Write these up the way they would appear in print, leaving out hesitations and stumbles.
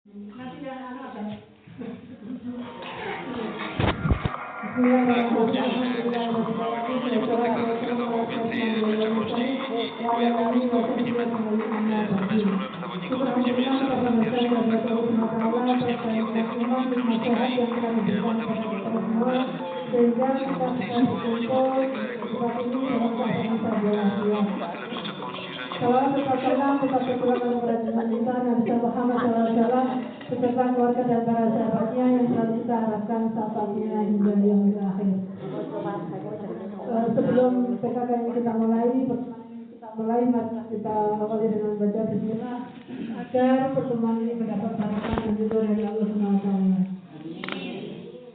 Nanti yang anak apa? Salam tetap berkeluarga kepada Nabi Muhammad SAW beserta keluarga dan para sahabatnya yang selalu kita harapkan sahabatnya hingga yang terakhir. Sebelum PKK ini kita mulai, mari kita awali dengan baca bismillah agar pertemuan ini mendapat barokah dan ridho dari Allah SWT.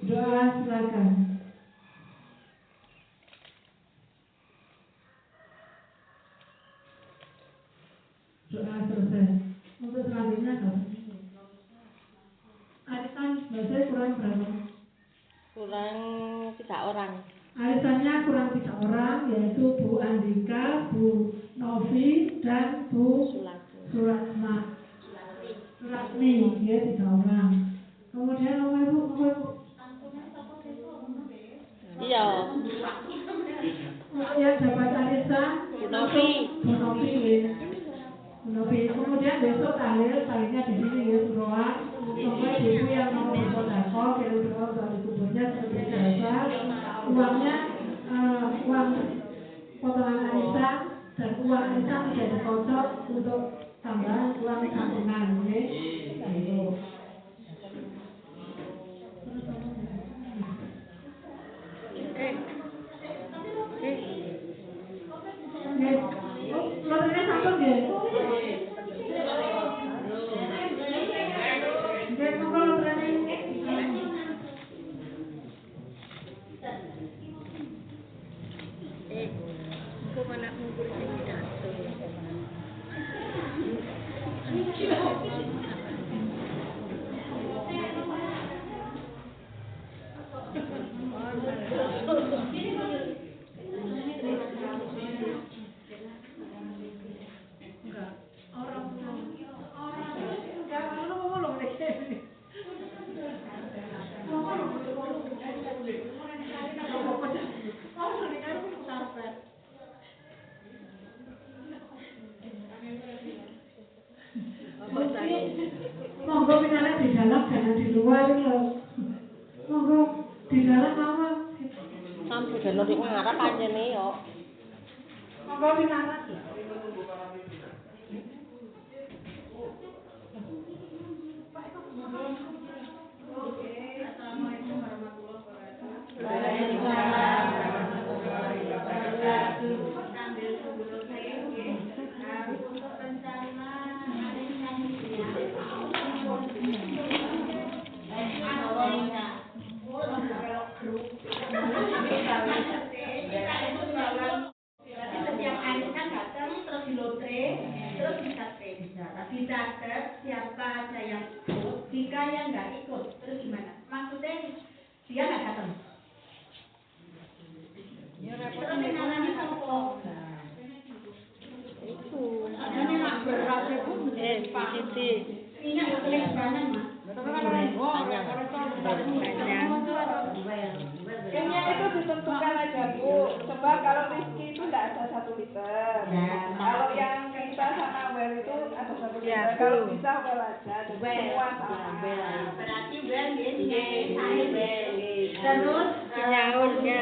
Doa silakan. Doa selesai. Untuk selanjutnya kalau arisan bahasa kurang berapa? Kurang 3 orang. Arisannya kurang 3 orang, yaitu Bu Andika, Bu Novi, dan Bu Suratmi, ya 3 orang. Kemudian nomor Ibu. Iya. Yang dapat arisan Bu Novi. Kemudian besok talilnya di sini ya Suroa. Semoga ibu yang mau bersedekah kirim doa dari kuburnya seperti biasa. Uangnya uang potongan arisan dan uang arisan tidak dikocok untuk tambahan uang tabungan, ya. Loternya sampun nggih. Nggih, monggo loternya. Kok anak ngumpul sing pidato. Monggo minalnya di dalam, jangan di luar ya. Monggo di dalam mawon. Sampai dene nek ngarep panjene yo. Monggo minalnya. Assalamualaikum warahmatullahi wabarakatuh. Waalaikumsalam warahmatullahi wabarakatuh. Ambil sebelum saya untuk rencana arisan setiap arisan datang terus di lotre terus dicatat siapa aja yang ikut, jika yang nggak ikut terus gimana? Maksudnya dia nggak datang. Terus yang namanya sopo? Itu. Adanya nak berat itu Siti. ingat tulis banan mas. Kayaknya itu ditentukan aja Bu, sebab kalau Rizky itu tidak ada 1 liter. Kalau yang kita sama Well itu ada 1 liter. Kalau bisa Well aja, dan semua sama. Berarti Well dia saya terus Nyaurnya.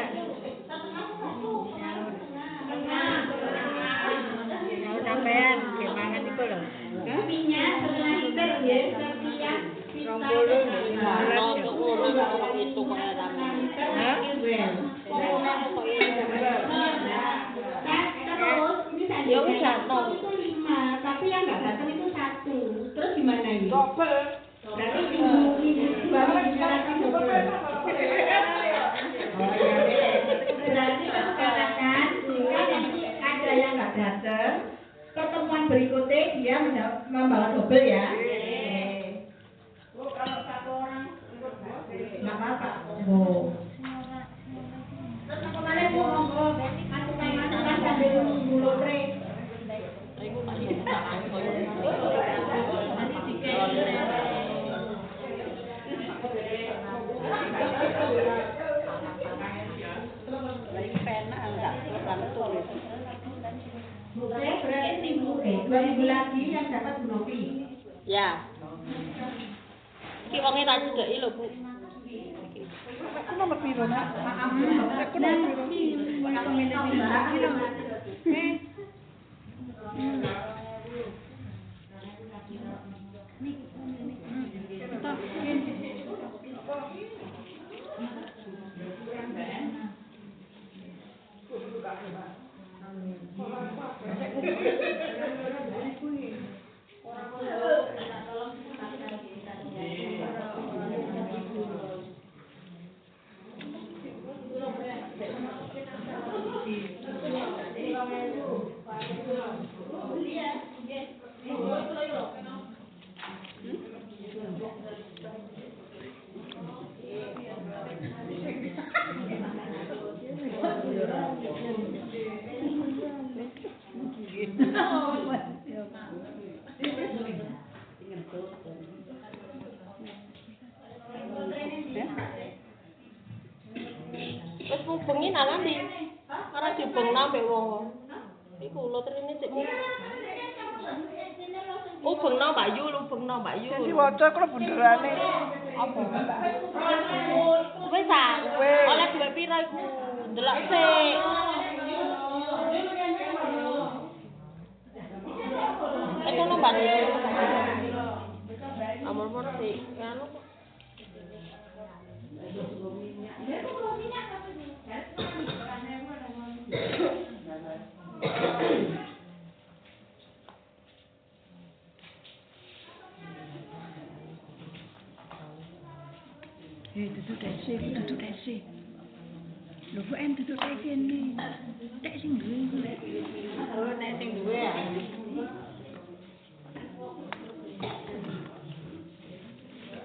Nyaur sampean gimana iku lho? kopinya setengah liter ya, setiap Rombolo itu kok terus ini tadi ya wis datang itu 5, tapi yang nggak datang itu 1. Terus gimana ini? Double. Berarti baru bicarakan double. Berarti aku katakan jika nanti ada yang nggak datang, pertemuan berikutnya dia membawa double ya. Kalau 1 orang ikut Nggak apa-apa. Oh. Terus kemarin Bu monggo masukan sambil nunggu lotre. Iku Pak Sultan koyo. Nanti dikek. Ya. Ki wonge tak cedeki lho, Bu. Aku nomor piro, Nak? Aku nomor piro? Aku milih-milih lagi lho. Wis bengi nang ndi? Ora dibengno mbek wong. Iku lotrine cek. Oh, bengno Mbak Yu, lu bengno Mbak Yu. Jadi waca kok bunderane. Apa? Wis ah. Oleh duwe pira iku? Delok sik. Kono Mbak Yu. Amor-amor sik. Anu kok. Duduk desi. Lho kok em duduk kayak gini. Tek sing duwe iku lek. Oh, tek sing duwe ya.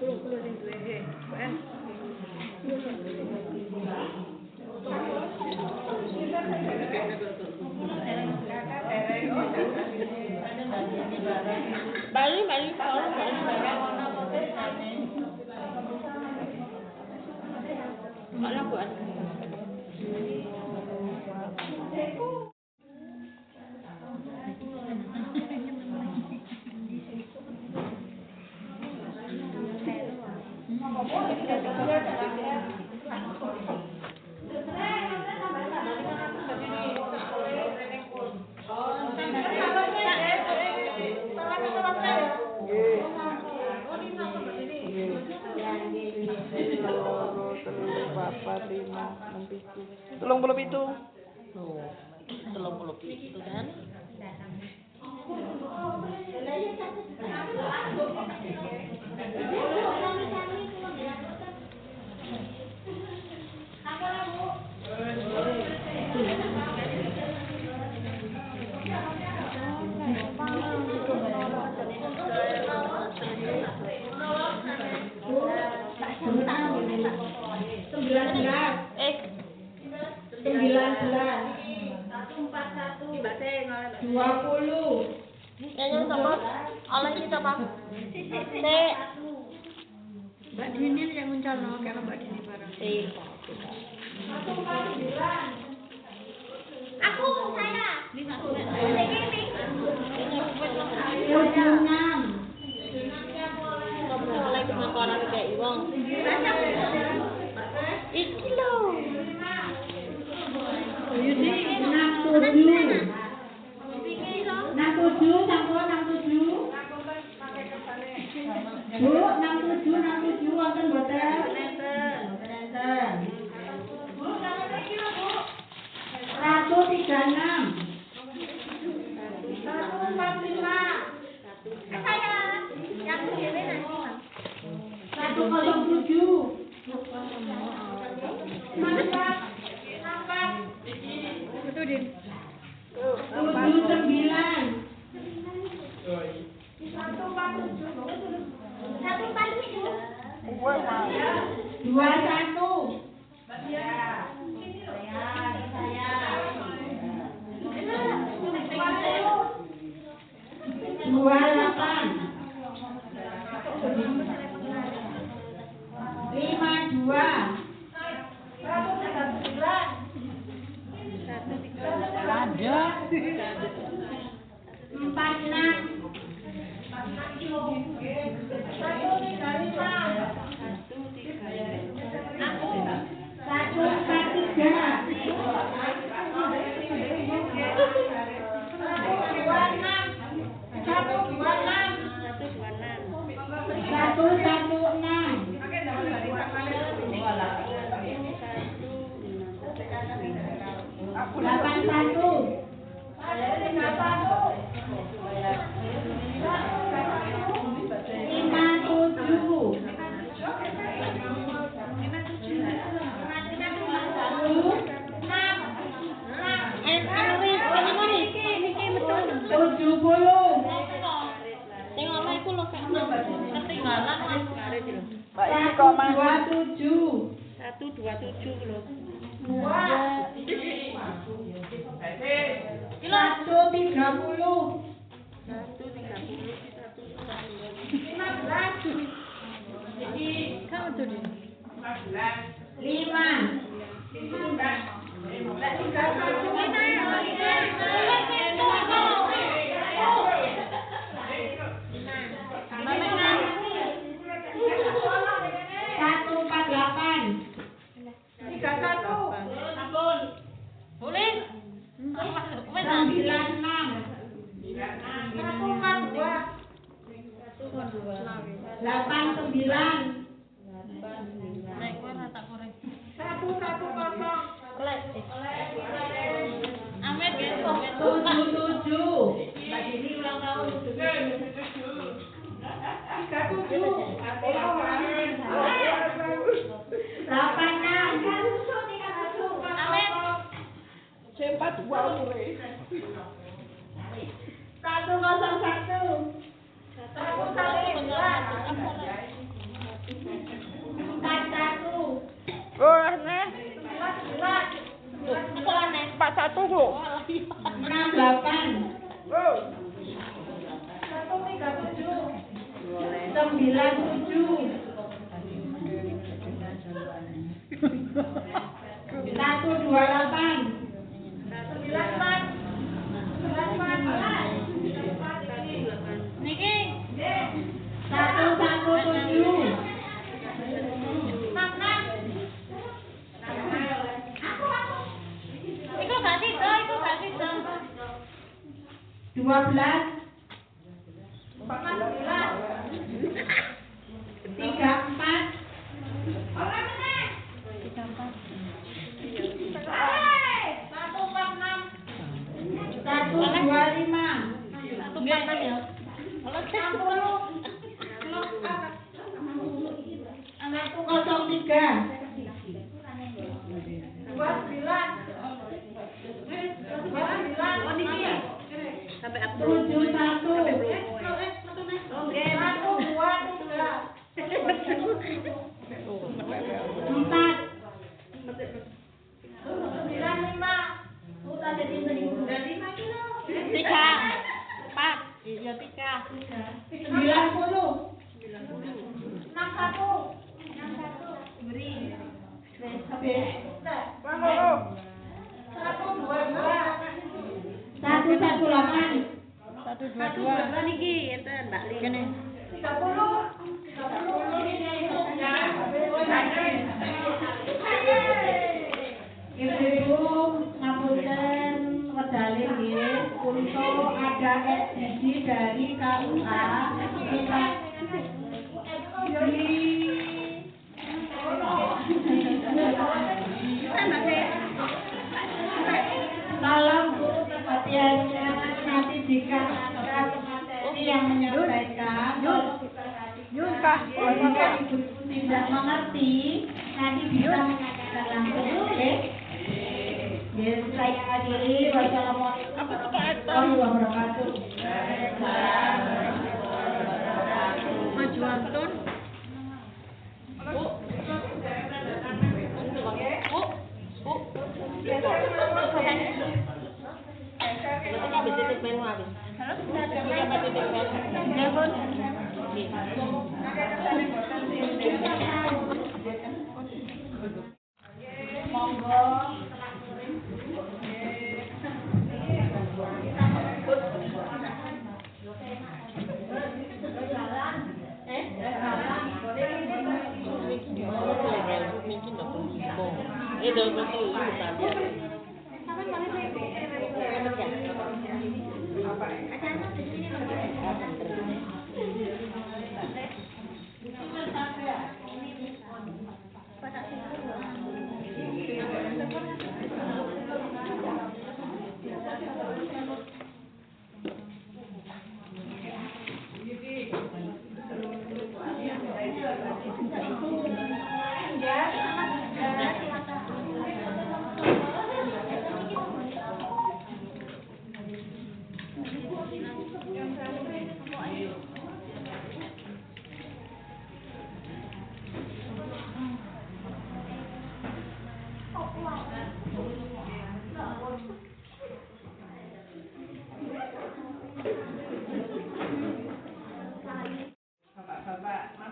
Kulo sing duwe he. Em. Bali. Malah buat. Telung puluh pitu. Tuh. 37 kan? Yang sama oleh kita Pak. Sik. Mbak Dini yang muncul kalau Mbak Dini bareng. Sik. Aku saya. Oleh kemakoran kayak wong. Iki lho. Bu, 67 wonten mboten? Nenten. Bu, sampe iki lho, Bu. 136. 145. Saya. Yang dewe nanti. 107. Mantap. Betul, Din. 79. 21. Ada. 46.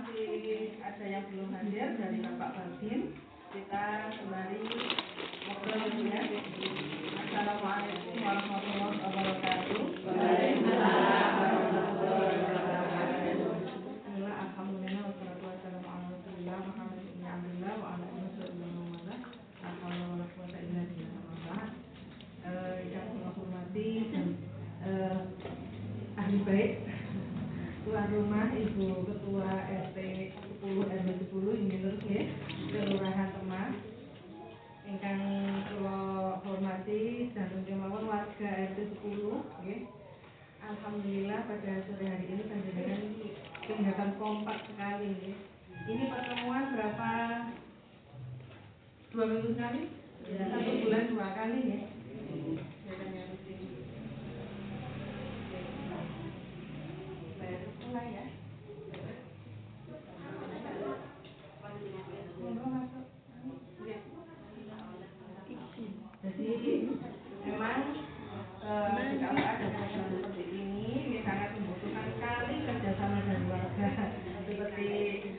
masih ada yang belum hadir dari Bapak Babin, kita kembali ngobrol ya. Assalamualaikum warahmatullahi wabarakatuh. Waalaikumsalam warahmatullahi wabarakatuh. Bismillah, alhamdulillah, wassalatu wassalamu ala rasulillah Muhammad ibn Abdullah wa ala alihi wa sahbihi. Yang saya hormati ahli baik, tuan rumah Ibu Ketua RT 10 RW 10 ini terus ya, Kelurahan Temah. Ingkang kula hormati dan kemawon warga RT 10 nggih. Alhamdulillah pada sore hari ini panjenengan kelihatan kompak sekali nggih. Ini pertemuan berapa? 2 minggu sekali? Ya, 1 bulan 2 kali ya. Mulai ya. Jadi memang kalau ada program seperti ini sangat membutuhkan sekali kerjasama dari warga. Seperti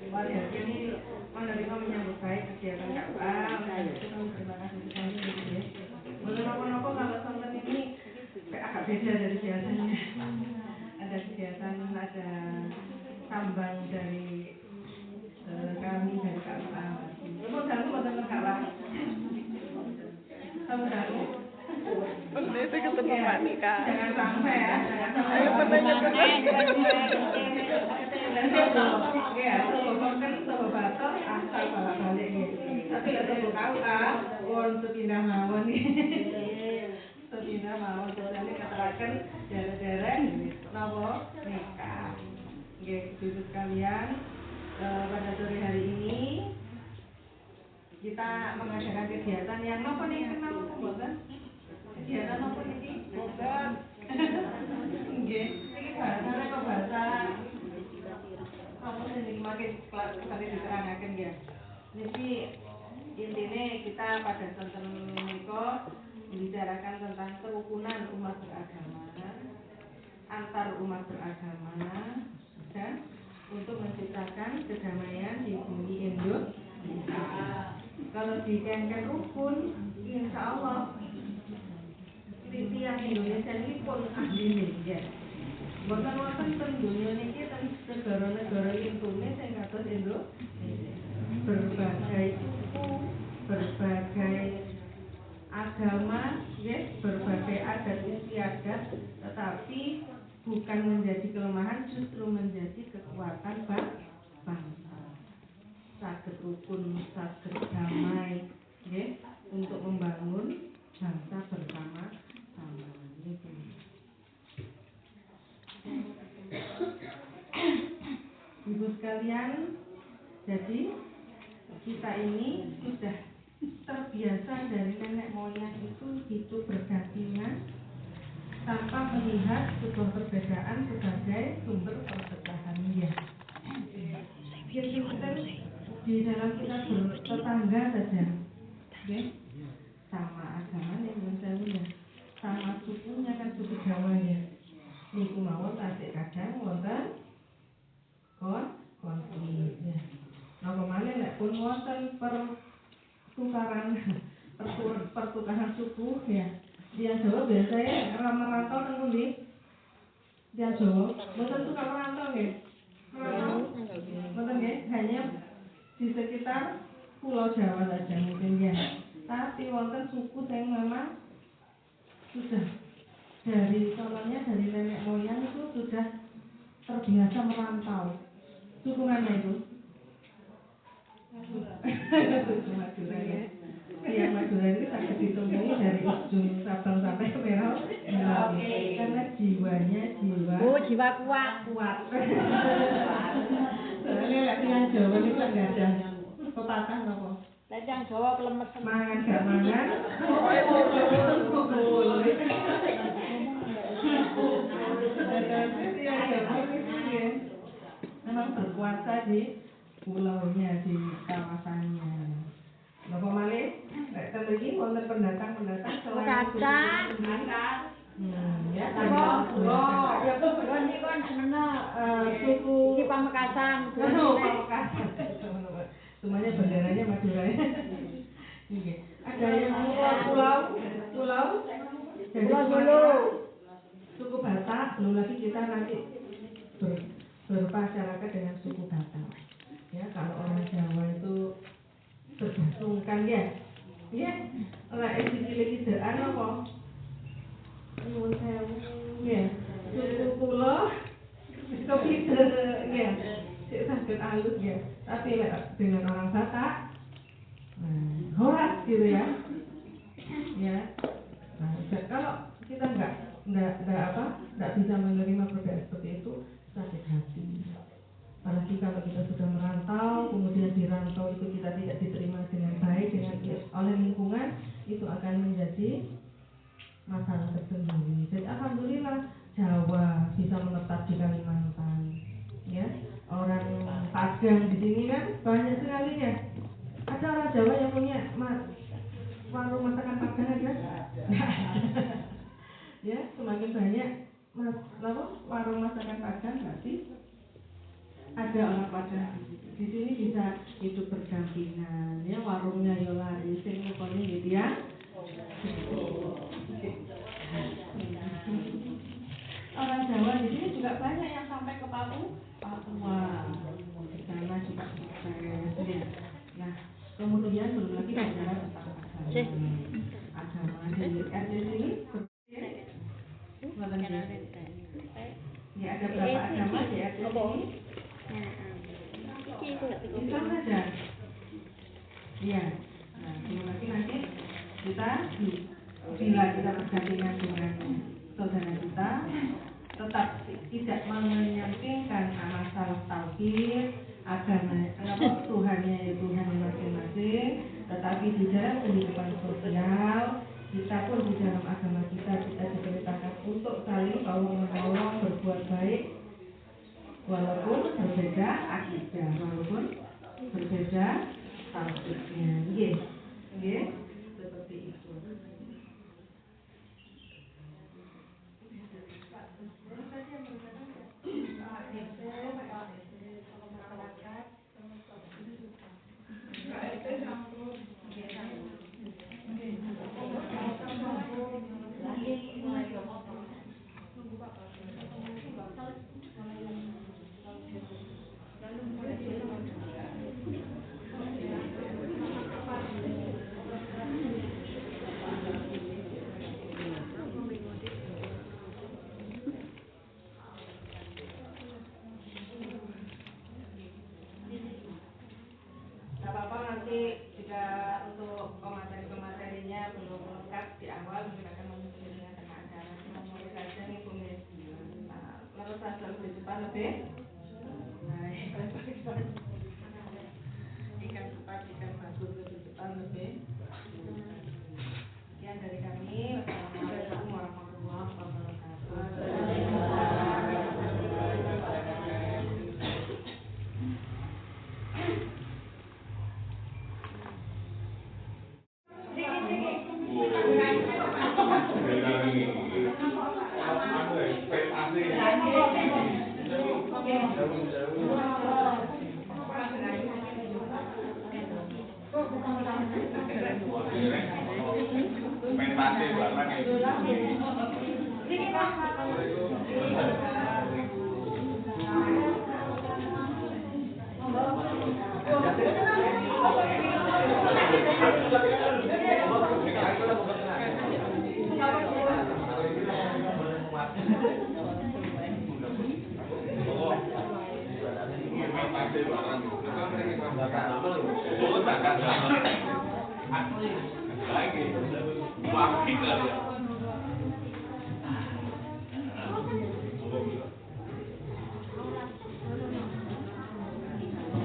warga ini menerima menyambut baik kegiatan KUA. Terima kasih sekali ya. Menurut kalau sonten ini agak beda dari biasanya. Ada kegiatan, ada tambang dari kami dari KUA. Mau ganggu mau KUA? Kamu Nanti ketemu Pak Nika. jangan sampai ya. Ayo pertanyaan. Ya, kan sobat batok asal balik gitu. Tapi lek sobat kau kan, wong sepindah mawon nih. Sepindah mawon soalnya keteraken derek-derek napa nikah. Nggih, Ibu sekalian, pada sore hari ini kita mengadakan kegiatan yang napa nih kenal mboten? Kegiatan apa ini? Boten. Nggih, iki bahasane kok bahasa kamu ini makin kali diterangaken ya. Niki intine kita pada sonten menika membicarakan tentang kerukunan umat beragama, antar umat beragama, dan untuk menciptakan kedamaian di bumi Indonesia. Kalau dikengken rukun, insya Allah tiang Indonesia ini pun ahli ya. Boten-boten ten dunia niki ten negara-negara Indonesia sing kados Indonesia. Berbagai suku, berbagai agama, yes, berbagai adat istiadat, tetapi bukan menjadi kelemahan, justru menjadi kekuatan bangsa. Saged rukun, saged damai, yes, untuk membangun bangsa bersama-sama. Ibu sekalian, jadi kita ini sudah terbiasa dari nenek moyang itu hidup berdampingan tanpa melihat sebuah perbedaan sebagai sumber perpecahannya. Kita di dalam kita bertetangga saja, okay? Sama agamanya misalnya, sama sukunya kan suku Jawa ya. Niku mawon tasik kadang wonten konflik ya. Nah kemana nek pun wonten pertukaran suku ya. Dia Jawa biasanya merantau teng pundi? Dia Jawa, mboten suka merantau nggih. Merantau? Mboten nggih, hanya di sekitar Pulau Jawa saja mungkin ya. Tapi wonten suku yang memang sudah dari soalnya dari nenek moyang itu sudah terbiasa merantau. Suku mana itu? Suku Madura ya. Yang Madura itu sangat ditemui dari ujung Sabang sampai ke Merauke. Karena jiwanya jiwa kuat. Soalnya yang Jawa itu nggak ada pepatah apa? Yang Jawa kelemes. Mangan gak mangan. Memang berkuasa di pulaunya, di kawasannya. Napa malih? Nek ten mriki wonten pendatang-pendatang selain ya, Ya kok iki kan jenenge suku iki Pamekasan. soalnya benderanya Madura ya. Ada yang pulau dari Sumatera, suku Batak, belum lagi kita nanti berpasyarakat dengan suku Batak. Ya, kalau orang Jawa itu bergantungkan ya. Ya, ora iki dean apa? Nuwun sewu. Ya, suku kula kepite ya. Sik saged alus ya. Tapi dengan orang Batak horas gitu ya. Ya. Nah, kalau kita nggak bisa menerima perbedaan seperti itu, sakit hati. Apalagi kalau kita sudah merantau, kemudian di rantau itu kita tidak diterima dengan baik oleh lingkungan, itu akan menjadi masalah tersendiri. Jadi alhamdulillah Jawa bisa menetap di Kalimantan, ya. Orang Padang di sini kan banyak sekali ya. Ada orang Jawa yang punya warung masakan Padang aja. Ya, semakin banyak warung masakan Padang berarti ada orang Padang di sini bisa hidup berdampingan. Ya, warungnya yo laris, sing ngukone gitu ya. Orang Jawa di sini juga banyak yang sampai ke Papua. Di sana juga sukses. Nah, kemudian belum lagi bicara tentang agama di RT ini. Ya, ada berapa agama di RT ini? Islam saja. Iya. Nah, belum lagi nanti kita bila kita berdampingan dengan saudara kita, tetap tidak menyampingkan masalah tauhid, agama, Tuhannya ya Tuhan masing-masing, tetapi di dalam kehidupan sosial kita pun di dalam agama kita diperintahkan untuk saling tolong-menolong, berbuat baik, walaupun berbeda akidah, walaupun berbeda tauhidnya. Nggih, seperti itu.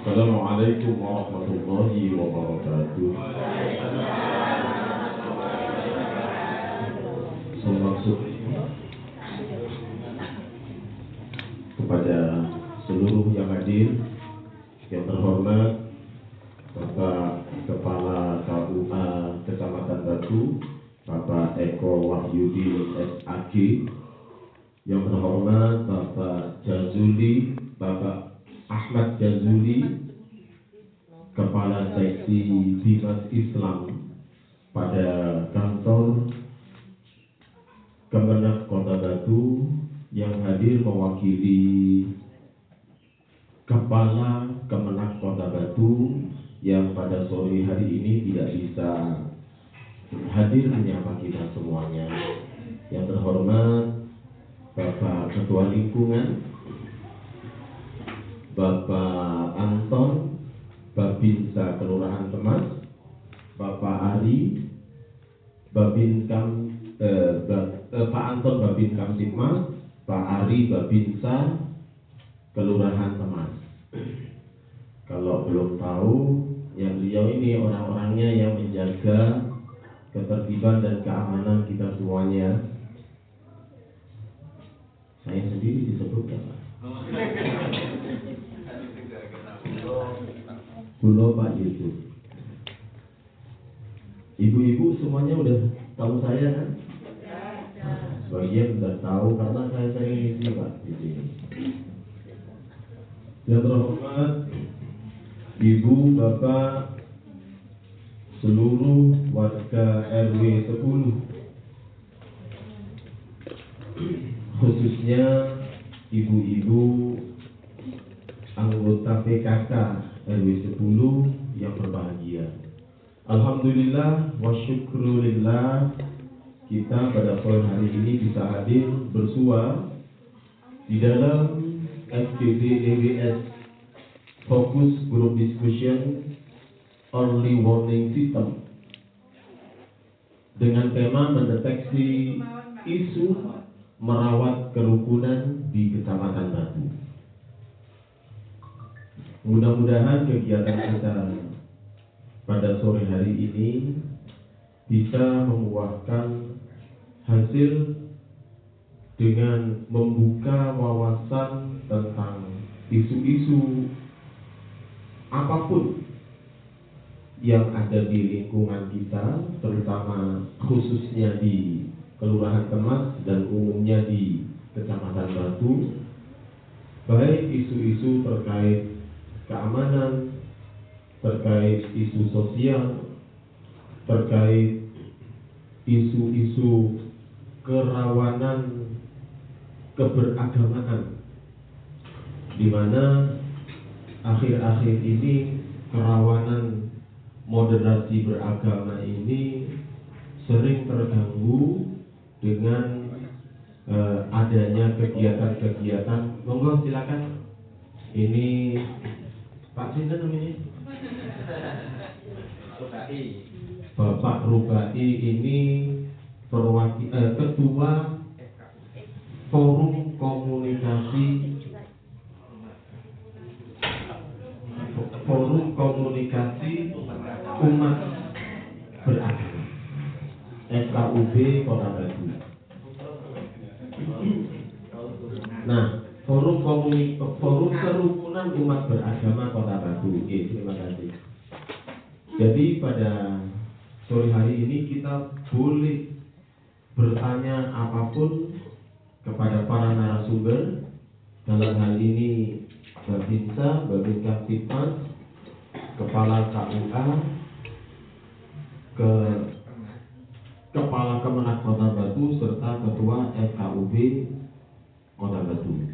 Assalamualaikum warahmatullahi wabarakatuh. Selamat kepada seluruh yang hadir, yang terhormat Bapak Kepala KUA Kecamatan Batu, Bapak Eko Wahyudi SAG, yang terhormat Bapak Jazuli, Bapak Ahmad Jazuli, Kepala Seksi Dinas Islam pada kantor Kemenak Kota Batu yang hadir mewakili Kepala Kemenak Kota Batu yang pada sore hari ini tidak bisa hadir menyapa kita semuanya. Yang terhormat Bapak Ketua Lingkungan, Bapak Anton, Babinsa Kelurahan Temas, Bapak Ari, Pak Anton Babin Kamtipmas, Pak Ari Babinsa Kelurahan Temas. Kalau belum tahu, yang beliau ini orang-orangnya yang menjaga ketertiban dan keamanan kita semuanya. Saya sendiri disebut ya Pak. Kulo Pak Yusuf. Ibu-ibu semuanya udah tahu saya kan? Sebagian sudah tahu karena saya sering ngisi Pak di sini. Yang terhormat Ibu, Bapak, seluruh warga RW 10, khususnya ibu-ibu anggota PKK RW 10 yang berbahagia. Alhamdulillah wa syukrulillah, kita pada sore hari ini bisa hadir bersua di dalam FGD EWS Focus Group Discussion Early Warning System dengan tema mendeteksi isu merawat kerukunan di Kecamatan Batu. Mudah-mudahan kegiatan kita pada sore hari ini bisa membuahkan hasil dengan membuka wawasan tentang isu-isu apapun yang ada di lingkungan kita, terutama khususnya di Kelurahan Temas dan umumnya di Kecamatan Batu, baik isu-isu terkait keamanan, terkait isu sosial, terkait isu-isu kerawanan keberagamaan, di mana akhir-akhir ini kerawanan moderasi beragama ini sering terganggu dengan adanya kegiatan-kegiatan. Monggo silakan. Ini Pak Sinten namanya? Bapak Rubai ini ketua Forum Komunikasi Umat Beragama FKUB Kota Batu. Nah, Forum Kerukunan Umat Beragama Kota Batu. Oke, terima kasih. Jadi pada sore hari ini kita boleh bertanya apapun kepada para narasumber. Dalam hal ini Babinsa, Babin Kamtipmas, Kepala KUA, Kepala Kemenak Kota Batu, serta Ketua FKUB Kota Batu,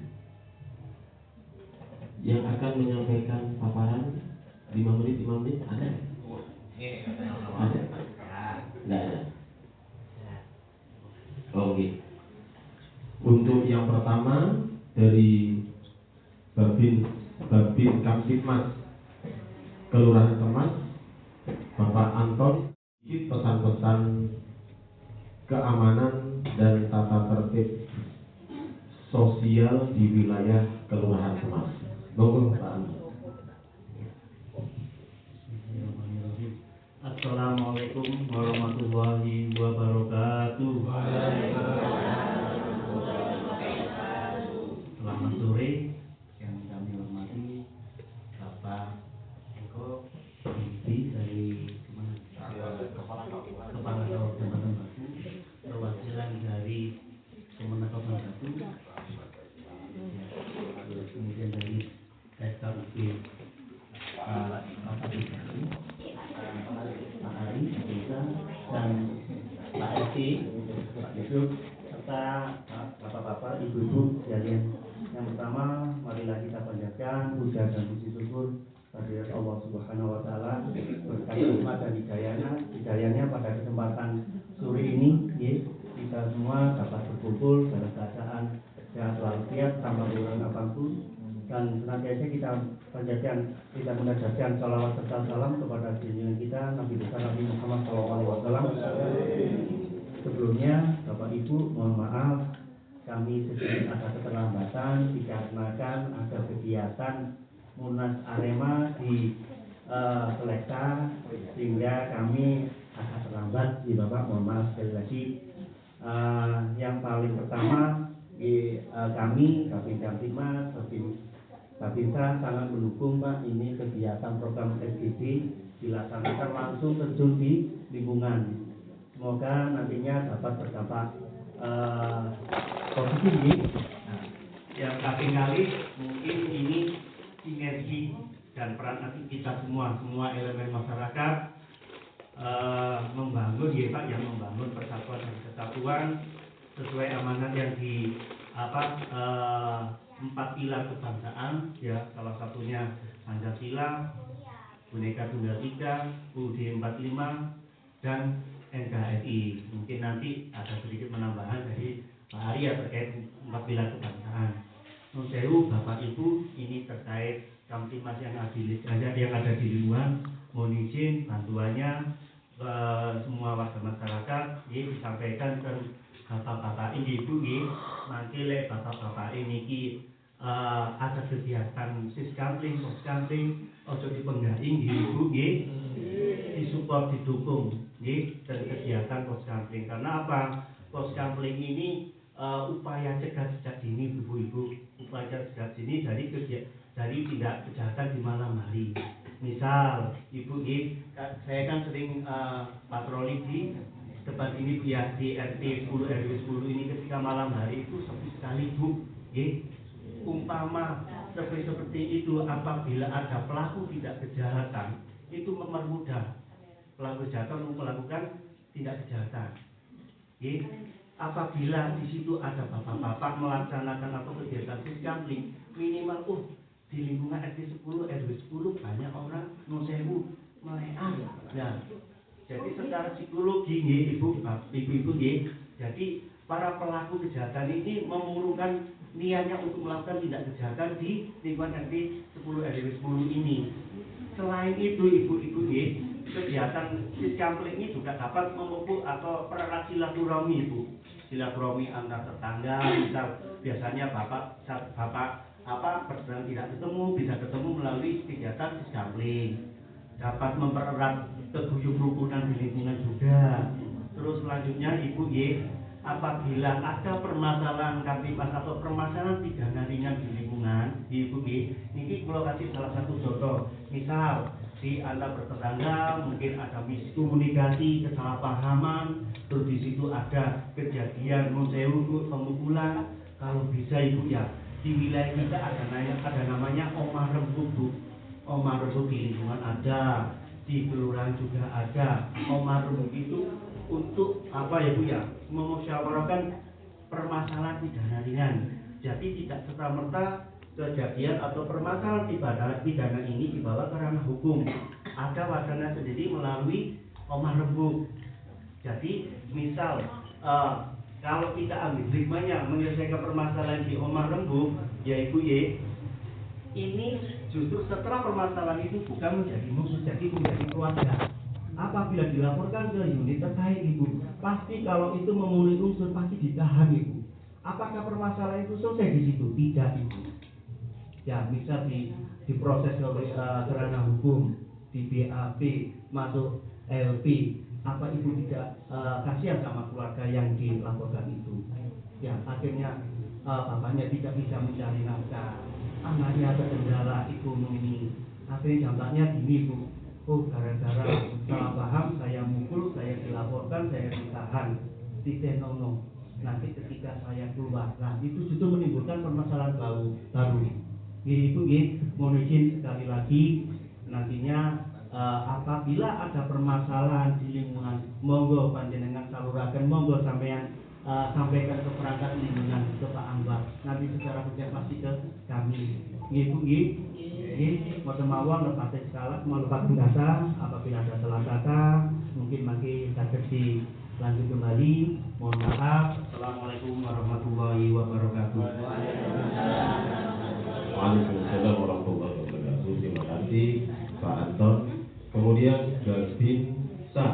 yang akan menyampaikan paparan 5 menit ada? Ada? Tidak ada? Oke. Untuk yang pertama dari Babin Kamtipmas Kelurahan Temas, Bapak Anton, pesan-pesan keamanan dan tata tertib sosial di wilayah Kelurahan Temas. Monggo Pak Anton. Assalamualaikum warahmatullahi wabarakatuh. Selamat sore, yang kami hormati Bapak Eko Binti dari Kepala Kabupaten Batu, perwakilan dari Kemenak Kota Batu, kemudian dari SKUB Kota Batu. ibu-ibu sekalian. Yang pertama, marilah kita panjatkan puja dan puji syukur kehadirat Allah Subhanahu wa taala berkat rahmat dan hidayahnya pada kesempatan sore ini kita semua dapat berkumpul dalam keadaan sehat walafiat tanpa kurang apapun, dan senantiasa kita panjatkan, kita mengajarkan salawat serta salam kepada junjungan kita Nabi besar Nabi Muhammad SAW. Sebelumnya Bapak Ibu mohon maaf kami sedikit ada keterlambatan dikarenakan ada kegiatan Munas Arema di Selekta, sehingga kami agak terlambat di Bapak, mohon maaf sekali lagi. Yang paling pertama kami Babin Kamtipmas, Babinsa sangat mendukung Pak, ini kegiatan program SGD dilaksanakan langsung terjun di lingkungan. Semoga nantinya dapat berdampak positif. Nah, yang kali mungkin ini sinergi dan peran nanti kita semua elemen masyarakat membangun ya Pak, yang membangun persatuan dan kesatuan sesuai amanat yang di 4 pilar kebangsaan ya, salah satunya Pancasila, Bhinneka Tunggal Ika, UUD 45 dan NKRI. Mungkin nanti ada sedikit penambahan dari Pak Arya terkait 4 pilar kebangsaan. Nun sewu Bapak Ibu, ini terkait Kamtipmas yang ada di lingkungan, mohon izin bantuannya ke semua warga masyarakat disampaikan ke bapak-bapak ini Ibu nanti bapak-bapak ini ada kegiatan siskampling, poskampling, ojo dipenggaing Ibu disupport, didukung dan kegiatan poskampling. Karena apa? Poskampling ini upaya cegah sejak dini Ibu-ibu, upaya sejak dini dari tindak kejahatan di malam hari. Misal Ibu saya kan sering patroli di depan ini ya, di RT 10 RW 10 ini ketika malam hari itu sepi sekali Bu. Umpama seperti itu, apabila ada pelaku tindak kejahatan itu mempermudah pelaku kejahatan untuk melakukan tindak kejahatan. Apabila di situ ada bapak-bapak melaksanakan atau kegiatan siskampling, minimal di lingkungan RT 10 RW 10 banyak orang nun sewu melean. Nah, jadi secara psikologi ibu-ibu jadi para pelaku kejahatan ini memurungkan niatnya untuk melakukan tindak kejahatan di lingkungan RT 10 RW 10 ini. Selain itu ibu-ibu kegiatan siskampling ini juga dapat memupuk atau pererat silaturahmi Ibu. Silaturahmi antar tetangga, misal biasanya bapak sedang tidak ketemu, bisa ketemu melalui kegiatan siskampling. Dapat mempererat keguyup rukunan di lingkungan juga. Terus selanjutnya Ibu apabila ada permasalahan Kamtipmas atau permasalahan pidana ringan di lingkungan Ibu ini kalau kasih salah satu contoh. Misal di antar bertetangga mungkin ada miskomunikasi, kesalahpahaman, terus di situ ada kejadian nun sewu pemukulan. Kalau bisa Ibu di wilayah kita ada namanya Omah Rembuk Bu. Omah Rembuk di lingkungan ada, di kelurahan juga ada. Omah Rembuk itu untuk apa Bu memusyawarahkan permasalahan pidana ringan. Jadi tidak serta-merta kejadian atau permasalahan pidana ini dibawa ke ranah hukum. Ada wadahnya sendiri melalui Omah Rembuk. Jadi misal kalau kita ambil hikmahnya menyelesaikan permasalahan di Omah Rembuk, ya Ibu ini justru setelah permasalahan itu bukan menjadi musuh, jadi menjadi keluarga. Apabila dilaporkan ke unit terkait Ibu, pasti kalau itu memenuhi unsur pasti ditahan Ibu. Apakah permasalahan itu selesai di situ? Tidak Ibu. Ya bisa diproses ke ranah hukum, di BAP, masuk LP. Apa Ibu tidak kasihan sama keluarga yang dilaporkan itu? Ya akhirnya bapaknya tidak bisa mencari nafkah, anaknya terkendala ekonomi. Akhirnya dampaknya gini Bu, gara-gara salah paham saya mukul, saya dilaporkan, saya ditahan, ditenono. Nanti ketika saya keluar, nah itu justru menimbulkan permasalahan baru. Ibu mohon izin sekali lagi nantinya apabila ada permasalahan di lingkungan, monggo panjenengan saluraken, monggo sampean sampaikan ke perangkat lingkungan ke Pak Anwar, nanti secara konservasi ke kami. Nggih Bu nggih. Nggih, mboten mawon lepas skala lepas biasa apabila ada salah kata mungkin makin saged dilanjut kembali. Mohon maaf. Assalamualaikum warahmatullahi wabarakatuh. Waalaikumsalam warahmatullahi wabarakatuh. Terima kasih Pak Anton. Kemudian Gabinsa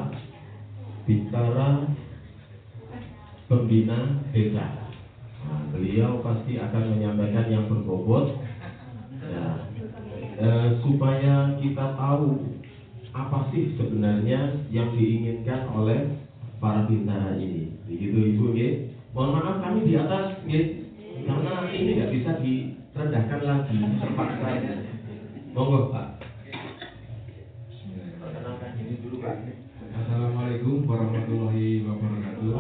Bintara Pembina Desa. Nah, beliau pasti akan menyampaikan yang berbobot ya, supaya kita tahu apa sih sebenarnya yang diinginkan oleh para bintara ini. Begitu Ibu ya. Mohon maaf kami di atas ya, karena ini nggak bisa direndahkan lagi, terpaksa. Monggo Pak. Perkenalkan diri dulu Pak. Assalamualaikum warahmatullahi wabarakatuh.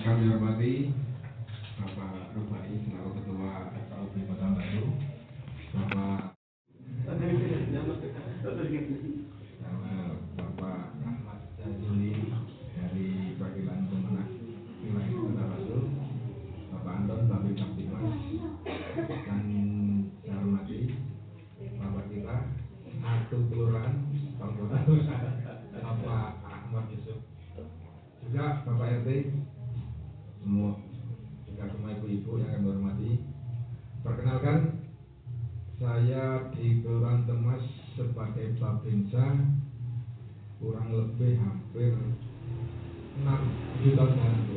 Kami hormati Bapak Rubai selaku Ketua FKUB Kota Batu, Bapak Ahmad Jazuli dari perwakilan Kemenang wilayah Kota Batu, Bapak Anton Babin Kaptimas, dan saya hormati Bapak kita Agung Kelurahan Bangkota Bapak Ahmad Yusuf, juga Bapak RT, semua ibu-ibu yang kami hormati. Perkenalkan, saya di Kelurahan Temas sebagai Babinsa kurang lebih hampir 7 tahun jalan Bu.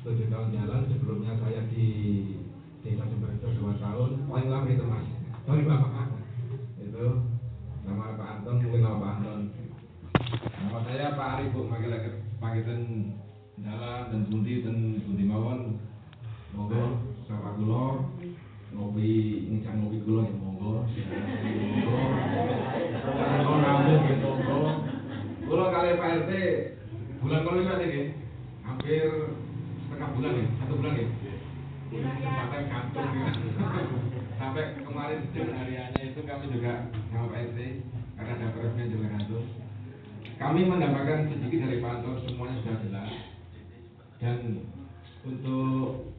7 tahun jalan, sebelumnya saya di Desa Jemberjo 2 tahun, paling lama itu Mas, paling lama itu nama Pak Anton, mungkin nama Pak Anton. Nama saya Pak Ari Bu, panggilan jalan dan bundi mawon. Monggo sapa kula ngopi ngejak ngopi kula ya monggo. Monggo. Kula kali Pak RT bulan kalau wis nggih. Hampir setengah bulan ya, 1 bulan ya. Sampai kantor sampai kemarin hariannya itu kami juga sama Pak RT karena ada peresmian juga kantor. Kami mendapatkan sedikit dari Pak Anton, semuanya sudah jelas. Dan untuk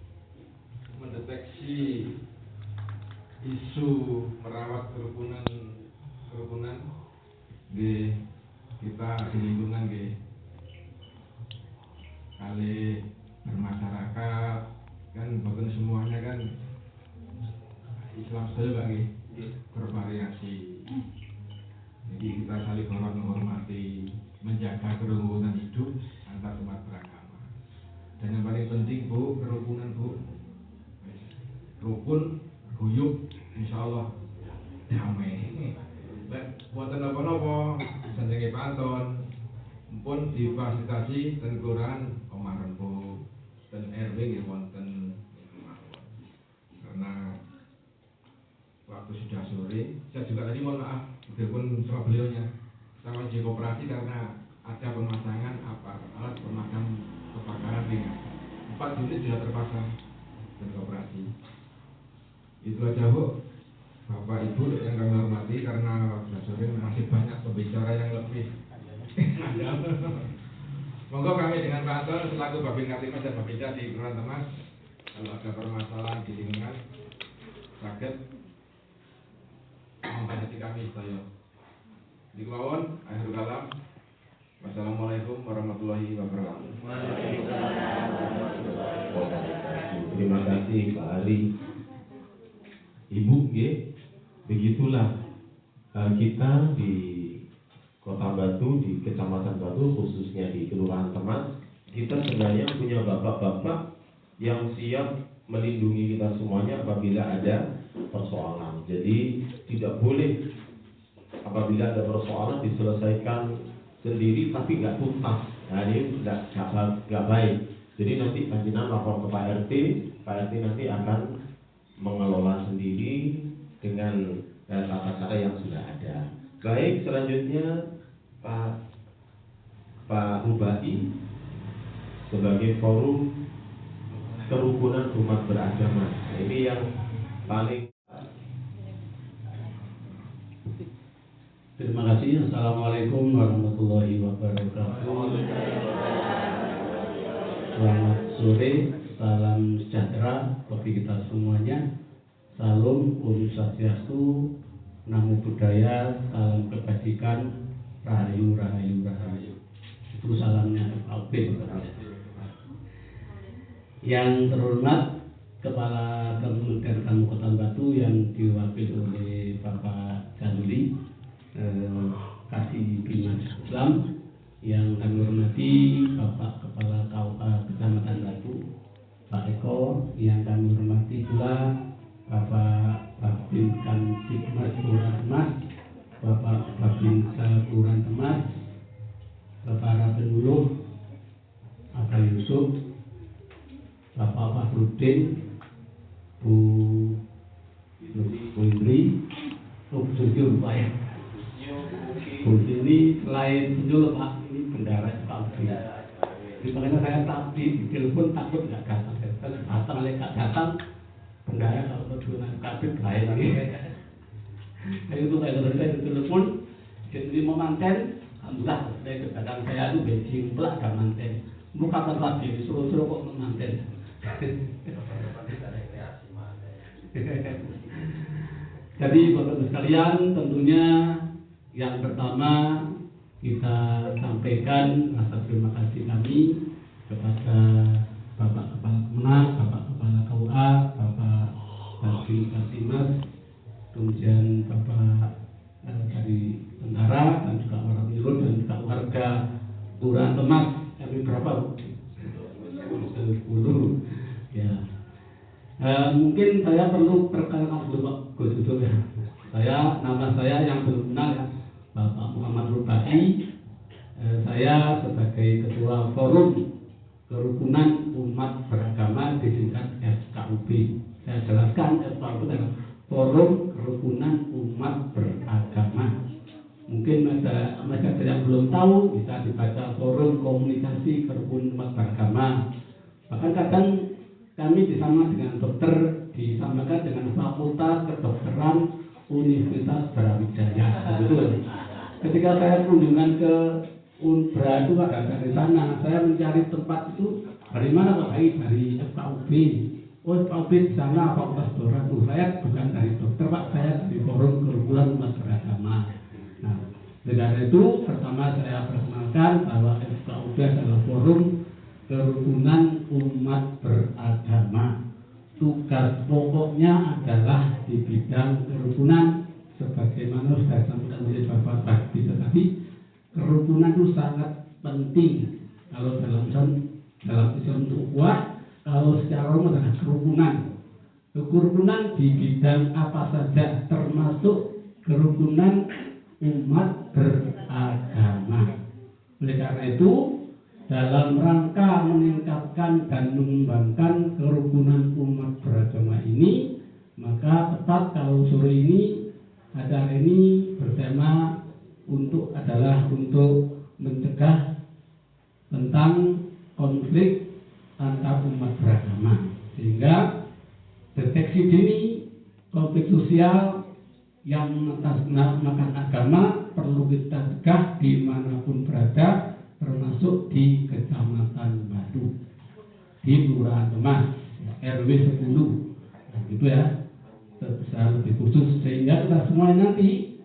mendeteksi isu merawat kerukunan kita di lingkungan kali bermasyarakat kan bahkan semuanya kan Islam saja bervariasi. Jadi kita saling menghormati, menjaga kerukunan hidup antar umat beragama. Dan yang paling penting Bu, kerukunan Bu, rukun, guyub, insya Allah damai. Buatan apa-apa, senjata Pak Anton, pun difasilitasi dan kelurahan omah rembuk dan RW ya wonten. Karena waktu sudah sore, saya juga tadi mohon maaf, biarpun sama beliaunya, sama di koperasi karena ada pemasangan alat pemadam kebakaran ringan. 4 unit sudah terpasang dan koperasi. Itu aja Bu, Bapak Ibu yang kami hormati, karena waktu sore masih banyak pembicara yang lebih monggo kami dengan Pak Anton selaku Babin Kaptimas dan Babinsa di Kelurahan Temas, kalau ada permasalahan di lingkungan sakit menghadapi kami saya. Di kemauan, akhir kalam. Wassalamualaikum warahmatullahi wabarakatuh. Terima kasih Pak Ari. Ibu, begitulah kita di Kota Batu, di Kecamatan Batu, khususnya di Kelurahan Temas, kita sebenarnya punya bapak-bapak yang siap melindungi kita semuanya apabila ada persoalan. Jadi tidak boleh apabila ada persoalan diselesaikan sendiri tapi nggak tuntas. Nah ini nggak baik. Jadi nanti panjenengan lapor ke Pak RT nanti akan mengelola sendiri dengan tata cara yang sudah ada. Baik, selanjutnya Pak Rubai sebagai forum kerukunan umat beragama. Nah, ini yang paling Terima kasih. Assalamualaikum warahmatullahi wabarakatuh. Selamat sore, salam sejahtera bagi kita semuanya. Salam Om Swastiastu, Namo Buddhaya, salam kebajikan, rahayu, rahayu, rahayu. Itu salamnya FAUB. Yang terhormat Kepala Kementerian Agama Kota Batu yang diwakili oleh Bapak Jaluli, Kasih Bimas Islam, yang kami hormati Bapak Kepala KUA Kecamatan Batu, Pak Eko, yang kami hormati pula Bapak Babin Kamtibmas Kelurahan Demas, Bapak Babin Kelurahan Demas, Bapak Rabenuluh, Bapak Yusuf, Bapak Fahrudin, Bu Indri, Bu Suju, Pak ya. Bu ini selain Suju, Pak, ini bendara Pak Udin. Jadi makanya saya tadi di telepon takut nggak datang, datang oleh nggak datang. Bendara kalau tujuan kabin lain lagi. Jadi itu kayak saya di telepon, jadi mau manten, alhamdulillah saya ke belakang saya itu bensin pelak gak manten. Bukan tadi suruh-suruh kok manten. Jadi Bapak sekalian, tentunya yang pertama kita sampaikan rasa terima kasih kami kepada Bapak Kepala Kemenang, Bapak Kepala KUA, Bapak Babin Kamtibmas, kemudian Bapak dari tentara dan juga orang Mirun dan juga warga Kelurahan Demas. Kami berapa? 10 ya. Mungkin saya perlu perkenalkan dulu Pak Gus Dur ya. Nama saya yang belum kenal ya, Bapak Muhammad Rubadi. Saya sebagai Ketua Forum Kerukunan Umat Beragama disingkat FKUB. Saya jelaskan FKUB adalah Forum Kerukunan Umat Beragama. Mungkin ada yang belum tahu, bisa dibaca Forum Komunikasi Kerukunan Umat Beragama. Bahkan kadang kami disama dengan dokter, disamakan dengan Fakultas Kedokteran Universitas Brawijaya. Betul. Ketika saya kunjungan ke Unbra itu ada dari sana, saya mencari tempat itu dari mana Pak? Dari FKUB. Oh, FKUB di sana Fakultas Kedokteran. Saya bukan dari dokter Pak, saya dari Forum Kerukunan Umat Beragama. Nah, dengan itu pertama saya perkenalkan bahwa FKUB adalah Forum Kerukunan Umat Beragama. Tugas pokoknya adalah di bidang kerukunan, sebagaimana sudah disampaikan oleh Bapak Bakti tadi. Kerukunan itu sangat penting kalau dalam Islam untuk kuat. Kalau secara umum adalah kerukunan. Kerukunan di bidang apa saja, termasuk kerukunan umat beragama. Oleh karena itu, dalam rangka meningkatkan dan mengembangkan kerukunan umat beragama ini, maka tepat kalau sore ini acara ini bertema untuk mencegah tentang konflik antar umat beragama, sehingga deteksi dini konflik sosial yang mengatasnamakan agama perlu kita cegah dimanapun berada, termasuk di Kecamatan Batu, di Kelurahan Demas, RW 10, nah, gitu ya, secara lebih khusus, sehingga kita semua nanti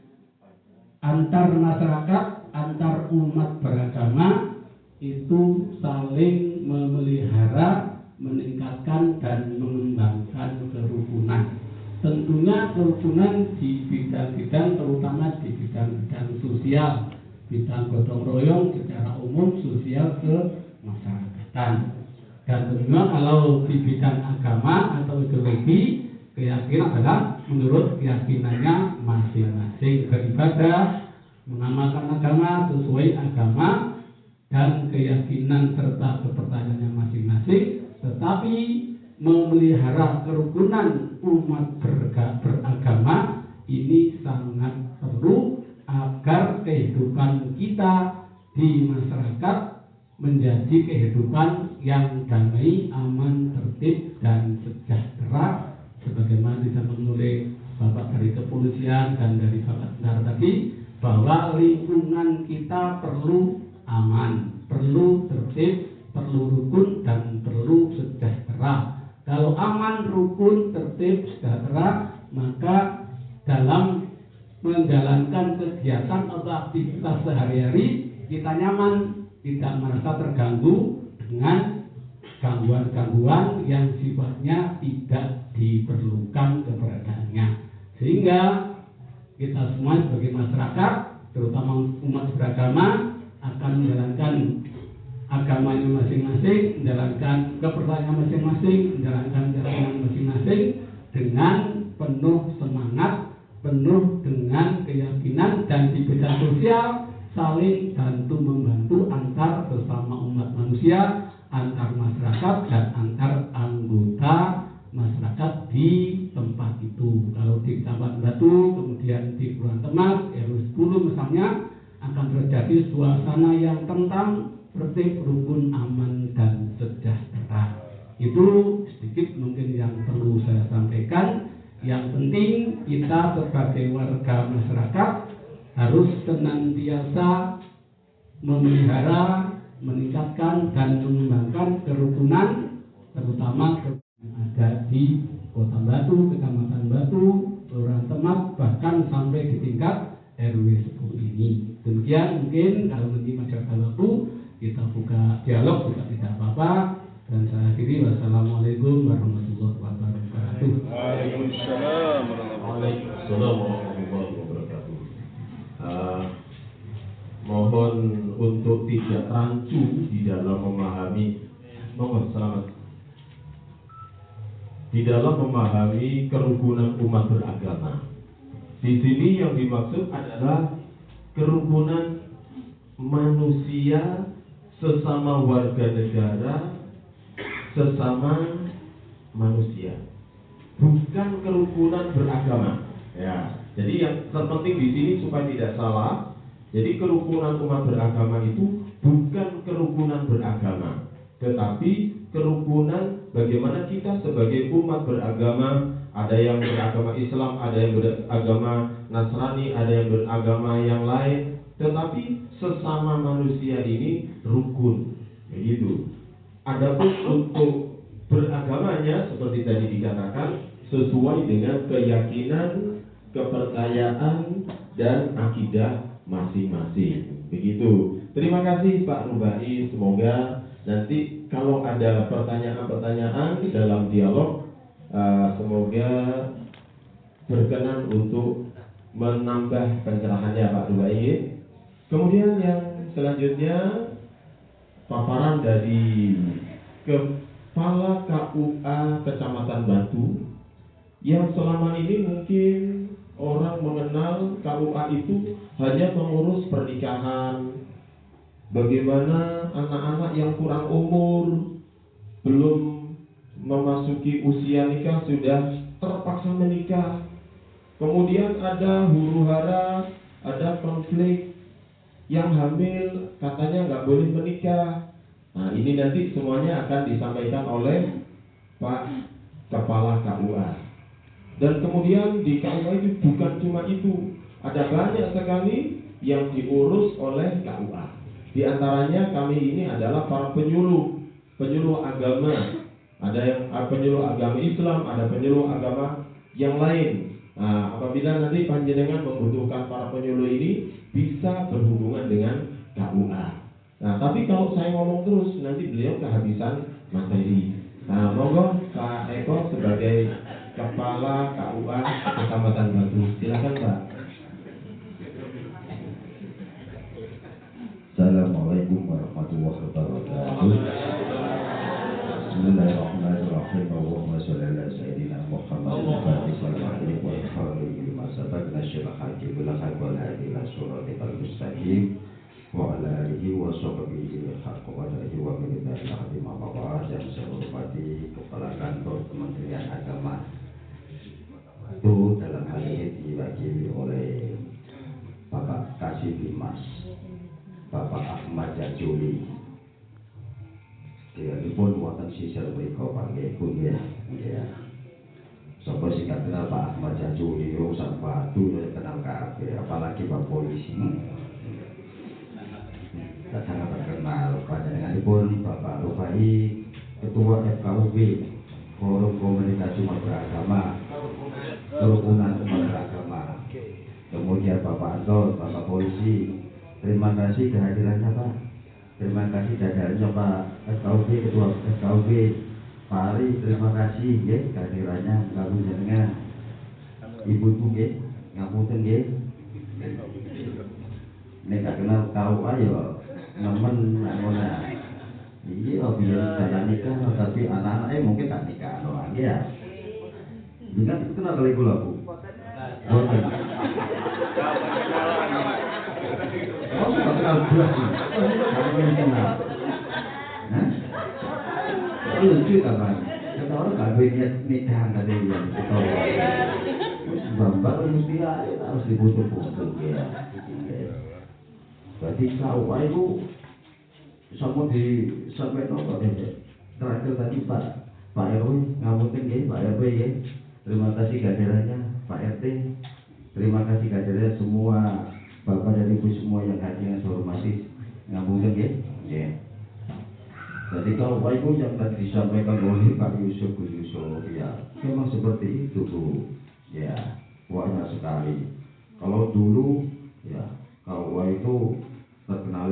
antar masyarakat, antar umat beragama itu saling memelihara, meningkatkan dan mengembangkan kerukunan. Tentunya kerukunan di bidang-bidang, terutama di bidang-bidang sosial, bidang gotong royong secara umum, sosial kemasyarakatan. Dan tentunya kalau di bidang agama atau ideologi, keyakinan adalah menurut keyakinannya masing-masing, beribadah, mengamalkan agama sesuai agama dan keyakinan serta kepercayaannya masing-masing, tetapi memelihara kerukunan umat beragama ini sangat perlu agar kehidupan kita di masyarakat menjadi kehidupan yang damai, aman, tertib, dan sejahtera, sebagaimana disampaikan oleh Bapak dari kepolisian dan dari Bapak tentara tadi, bahwa lingkungan kita perlu aman, perlu tertib, perlu rukun, dan perlu sejahtera. Kalau aman, rukun, tertib, sejahtera, maka dalam menjalankan kegiatan atau aktivitas sehari-hari kita nyaman, tidak merasa terganggu dengan gangguan-gangguan yang sifatnya tidak diperlukan keberadaannya. Sehingga kita semua sebagai masyarakat, terutama umat beragama, akan menjalankan agamanya masing-masing, menjalankan kepercayaannya masing-masing, menjalankan keyakinan masing-masing dengan penuh semangat, penuh dengan keyakinan, dan di bidang sosial saling bantu membantu antar sesama umat manusia, antar masyarakat, dan antar anggota masyarakat di tempat itu. Kalau di Kecamatan Batu, kemudian di Kelurahan Temas, RW 10 misalnya, akan terjadi suasana yang tentram, tertib, rukun, aman, dan sejahtera. Itu sedikit mungkin yang perlu saya sampaikan. Yang penting kita sebagai warga masyarakat harus senantiasa memelihara, meningkatkan, dan mengembangkan kerukunan, terutama yang ada di Kota Batu, Kecamatan Batu, Kelurahan Temas, bahkan sampai di tingkat RW 10 ini. Demikian mungkin kalau nanti masyarakat Batu kita buka dialog juga tidak apa-apa. Dan saya akhiri, wassalamualaikum warahmatullahi wabarakatuh. Waalaikumsalam warahmatullahi wabarakatuh. Mohon untuk tidak rancu di dalam memahami, di dalam memahami kerukunan umat beragama. Di sini yang dimaksud adalah kerukunan manusia sesama warga negara, sesama manusia, bukan kerukunan beragama. Ya, jadi yang terpenting di sini supaya tidak salah. Jadi kerukunan umat beragama itu bukan kerukunan beragama, tetapi kerukunan bagaimana kita sebagai umat beragama. Ada yang beragama Islam, ada yang beragama Nasrani, ada yang beragama yang lain, tetapi sesama manusia ini rukun, begitu. Adapun untuk beragamanya seperti tadi dikatakan sesuai dengan keyakinan, kepercayaan, dan akidah masing-masing, begitu. Terima kasih Pak Rubai. Semoga nanti kalau ada pertanyaan-pertanyaan dalam dialog, semoga berkenan untuk menambah pencerahannya Pak Rubai. Kemudian yang selanjutnya paparan dari Kepala KUA Kecamatan Batu, yang selama ini mungkin orang mengenal KUA itu hanya mengurus pernikahan, bagaimana anak-anak yang kurang umur, belum memasuki usia nikah sudah terpaksa menikah. Kemudian ada huru-hara, ada konflik, yang hamil katanya nggak boleh menikah. Nah, ini nanti semuanya akan disampaikan oleh Pak Kepala KUA. Dan kemudian di KUA itu bukan cuma itu, ada banyak sekali yang diurus oleh KUA. Di antaranya kami ini adalah para penyuluh agama. Ada yang penyuluh agama Islam, ada penyuluh agama yang lain. Nah, apabila nanti panjenengan membutuhkan para penyuluh ini, bisa berhubungan dengan KUA. Nah, tapi kalau saya ngomong terus, nanti beliau kehabisan materi. Nah, monggo Pak Eko sebagai Kepala KUA Kecamatan Batu. Silakan Pak. Assalamualaikum warahmatullahi wabarakatuh. Bismillahirrahmanirrahim. Allahumma sholli ala sayyidina Muhammad al-Fatih wal khatimi lima sabaqna syirah hakim bil haqq wal hadi ila siratal mustaqim wa ala alihi wa sahbihi haqq qadrihi wa miqdarihi al-azim. Yang saya hormati Kepala Kantor Kementerian Agama itu dalam hal ini diwakili oleh Bapak Kasih Dimas, Bapak Ahmad Jajuli. Pun wonten sisir mriku panggih pun ya. Sapa sing kenal Pak Ahmad Jajuli yo sak Batu kenal kabeh, apalagi Pak Polisi. sangat terkenal panjenenganipun Bapak Rupai, Ketua FKUB, Forum Komunikasi Umat Beragama, Kerukunan Umat Beragama. Kemudian Bapak Anton, Bapak Polisi, terima kasih kehadirannya Pak. Terima kasih kehadirannya Pak FKUB, Ketua FKUB, Pak Ari, terima kasih ya kehadirannya kami jenengan. Ibu-ibu ya, ngapunten ya. Nek gak kenal kau ayo nemen ngono. Iya, biar jalan nikah, tapi anak-anaknya mungkin tak nikah doang ya. Dengan kenal kali kula Bu. Boten. Oh, tak kenal gula. Kamu kenal. Hah? Lucu kan, Bang? Kata orang gak boleh nikah tadi yang ketawa. Bapak mesti harus dibutuh-butuh ya. Berarti kau itu sama di sampai nopo terakhir tadi Pak RW ngapunten nggih Pak RW ya. Terima kasih kehadirannya Pak RT. Terima kasih kehadirannya semua Bapak dan Ibu semua yang hadir yang saya hormati. Ngapunten nggih. Nggih. Jadi kalau itu yang tadi disampaikan oleh Pak Yusuf ya memang seperti itu Bu. Ya, banyak sekali. Kalau dulu ya kalau itu terkenal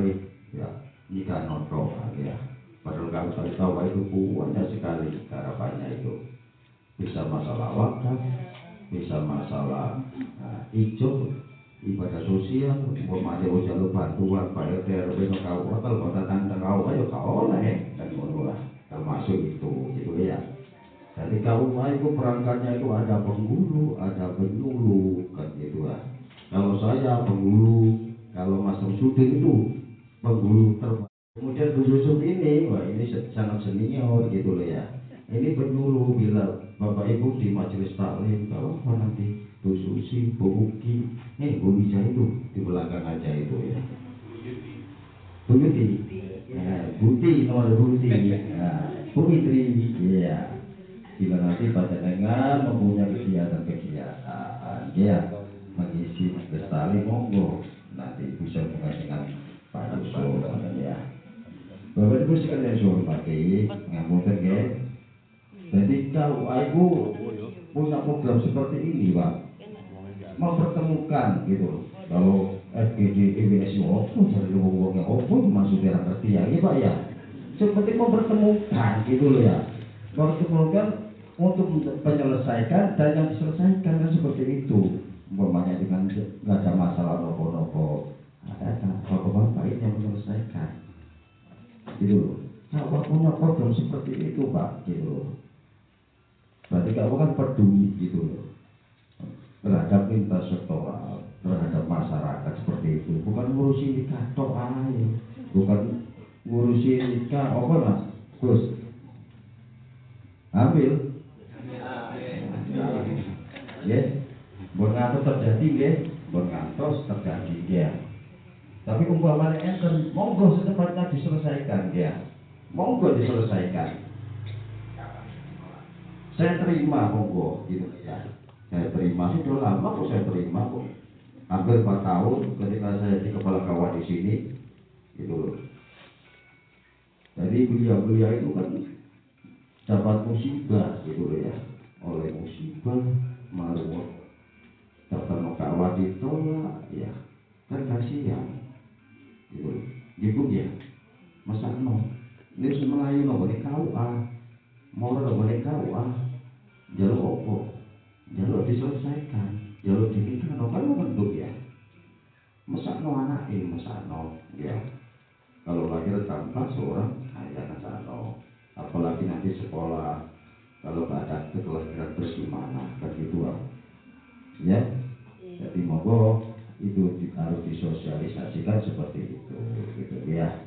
ya nikah noto ya. Padahal kalau saya tahu itu banyak sekali harapannya itu. Bisa masalah wakaf, bisa masalah hijau, ibadah sosial, umpamanya jalur bantuan Pak RT RW kau kalau kota tangga kau ayo kau oleh dan ngono termasuk itu gitu ya. Jadi kau itu perangkatnya itu ada penghulu, ada penyuluh kan gitu ya. Kalau saya penghulu, kalau Mas Samsudin itu penghulu terbaik. Kemudian Bu Yusuf ini, wah ini sangat senior gitu loh ya. Ini penyuluh bila Bapak Ibu di majelis taklim, kalau nanti Bu Susi, Bu Uki, Bu Wijah itu di belakang aja itu ya. Bu Yuti, Buti, nomor Buti, Bu Fitri, ya. Bila nanti panjenengan mempunyai kegiatan, ya mengisi majelis taklim monggo nanti bisa dengan Pak Yusuf ya. Bapak Ibu sekalian saya hormati, ngapunten nggih. Jadi kalau aku punya program seperti ini, Pak, mempertemukan gitu. Kalau FGD IWS opo dari wong-wong yang opo maksudnya ngerti ya, Pak ya. Seperti mempertemukan gitu loh ya. Mempertemukan untuk menyelesaikan dan yang diselesaikan kan seperti itu. Umpamanya dengan nggak ada masalah nopo-nopo, ada Bapak ini yang menyelesaikan. Gitu. Kalau punya program seperti itu Pak, gitu. Berarti kamu kan peduli gitu loh terhadap lintas sektoral, terhadap masyarakat seperti itu. Bukan ngurusin nikah tok aja, bukan ngurusin nikah apa Mas Gus? Ambil. Ya, ngantos terjadi ya, ngantos terjadi ya. Tapi umpamanya enten, monggo secepatnya diselesaikan ya, monggo diselesaikan. Saya terima monggo gitu ya. Saya terima sudah lama kok saya terima kok. Hampir 4 tahun ketika saya di kepala kawan di sini, gitu loh. Jadi beliau itu kan dapat musibah gitu loh ya, oleh musibah malu daftar kawan ditolak ya, kan kasihan. Gitu ya, masa no, ini semua Melayu no boleh kau mau no boleh kau jalur opo, jalur diselesaikan, jalur dinikah no kan bentuk ya, masa no anak ini masa no ya, kalau lahir tanpa seorang ayah masa no, apalagi nanti sekolah, kalau gak ada kelahiran terus gimana, kan gitu ya, jadi monggo itu harus disosialisasikan seperti itu gitu ya.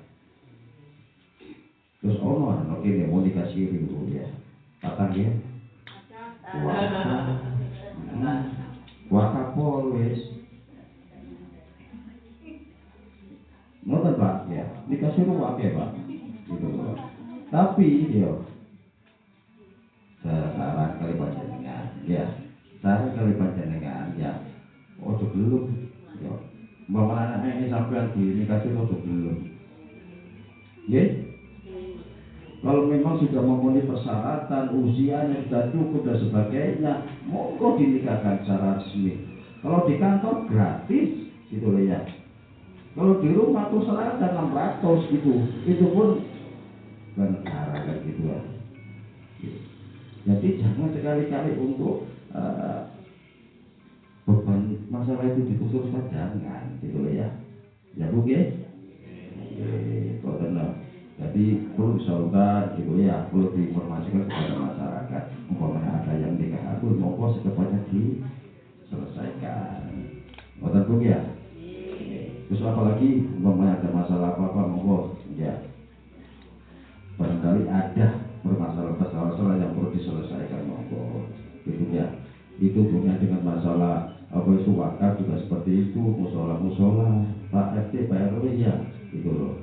Terus oke deh mau dikasih dulu ya kapan ya wakapol wes ngoten Pak ya dikasih ruang ya Pak gitu. Tapi yo saran kali panjenengan ya, saran kali panjenengan ya ojo belum yo bapak ini sampean dinikahkan atau belum? Ya? Kalau memang sudah memenuhi persyaratan, usianya sudah cukup dan sebagainya, monggo dinikahkan secara resmi. Kalau di kantor gratis, gitu loh ya. Kalau di rumah terus ada 600 gitu, itu pun negara kan gitu ya. Jadi jangan sekali-kali untuk beban masalah itu diputuskan, jangan, gitu loh ya. Ya bu, ya. Kok tenang. Jadi perlu disalurkan gitu ya, perlu diinformasikan kepada masyarakat. Umpamanya ada yang nikah aku, monggo secepatnya diselesaikan. Ngoten Bu ya. Terus apalagi umpamanya ada masalah apa-apa, monggo ya. Barangkali ada permasalahan yang perlu diselesaikan, monggo. Gitu ya. Itu punya dengan masalah apa itu wakaf juga seperti itu, musola Pak RT, Pak RW ya, gitu loh.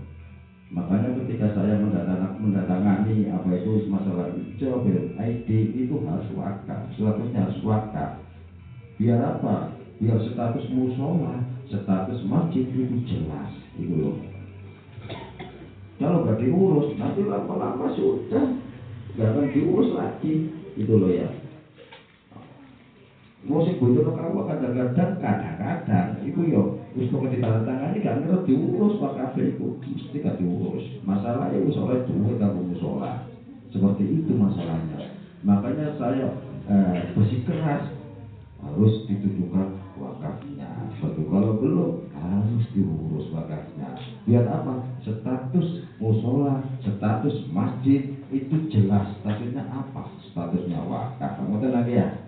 Makanya ketika saya mendatangani apa itu masalah hijau ID itu harus wakaf, statusnya harus wakaf. Biar apa? Biar status musola, status masjid itu jelas, gitu loh. Kalau nggak diurus, nanti lama-lama sudah nggak akan diurus lagi, gitu loh ya. Musik bocor kamu kadang-kadang itu yo wis kok ditandatangani gak ngerti diurus wakaf itu mesti gak diurus. Masalahnya soal duit kamu musola. Seperti itu masalahnya. Makanya saya bersikeras harus ditujukan wakafnya. Suatu kalau belum harus diurus wakafnya. Biar apa? Status musola, status masjid itu jelas. Statusnya apa? Statusnya wakaf. Kamu tahu lagi ya?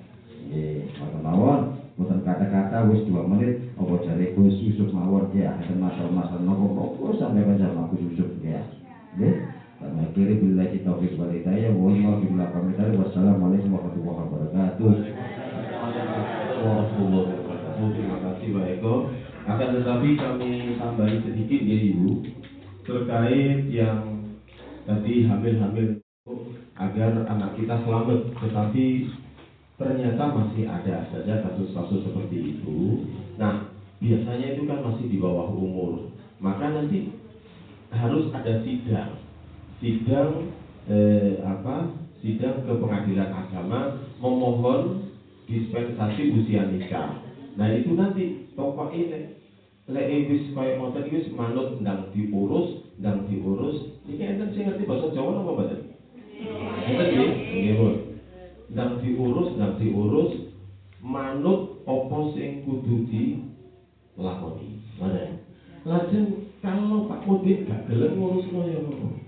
Mboten mawon, mboten kata-kata wis 2 menit apa jare Gus Yusuf mawon ya, ada masalah nopo sampai sama Gus Yusuf ya. Nggih. Karena kiri bila kita taufik wal hidayah, wa billahi pamit. Wassalamualaikum warahmatullahi wabarakatuh. Terima kasih Pak Eko. Akan tetapi kami tambahi sedikit ya Ibu terkait yang tadi hamil agar anak kita selamat, tetapi ternyata masih ada saja kasus-kasus seperti itu. Nah, biasanya itu kan masih di bawah umur. Maka nanti harus ada sidang ke pengadilan agama memohon dispensasi usia nikah. Nah, itu nanti pokok ini lek wis kaya ngoten iki wis manut ndang diurus. Iki enten sing ngerti bahasa Jawa apa mboten? Ngerti? Nggih, Bu. Ndang diurus manut apa sing kudu dilakoni. Mana? Lajeng kalau Pak Mudin gak gelem ngurusno ya ngono.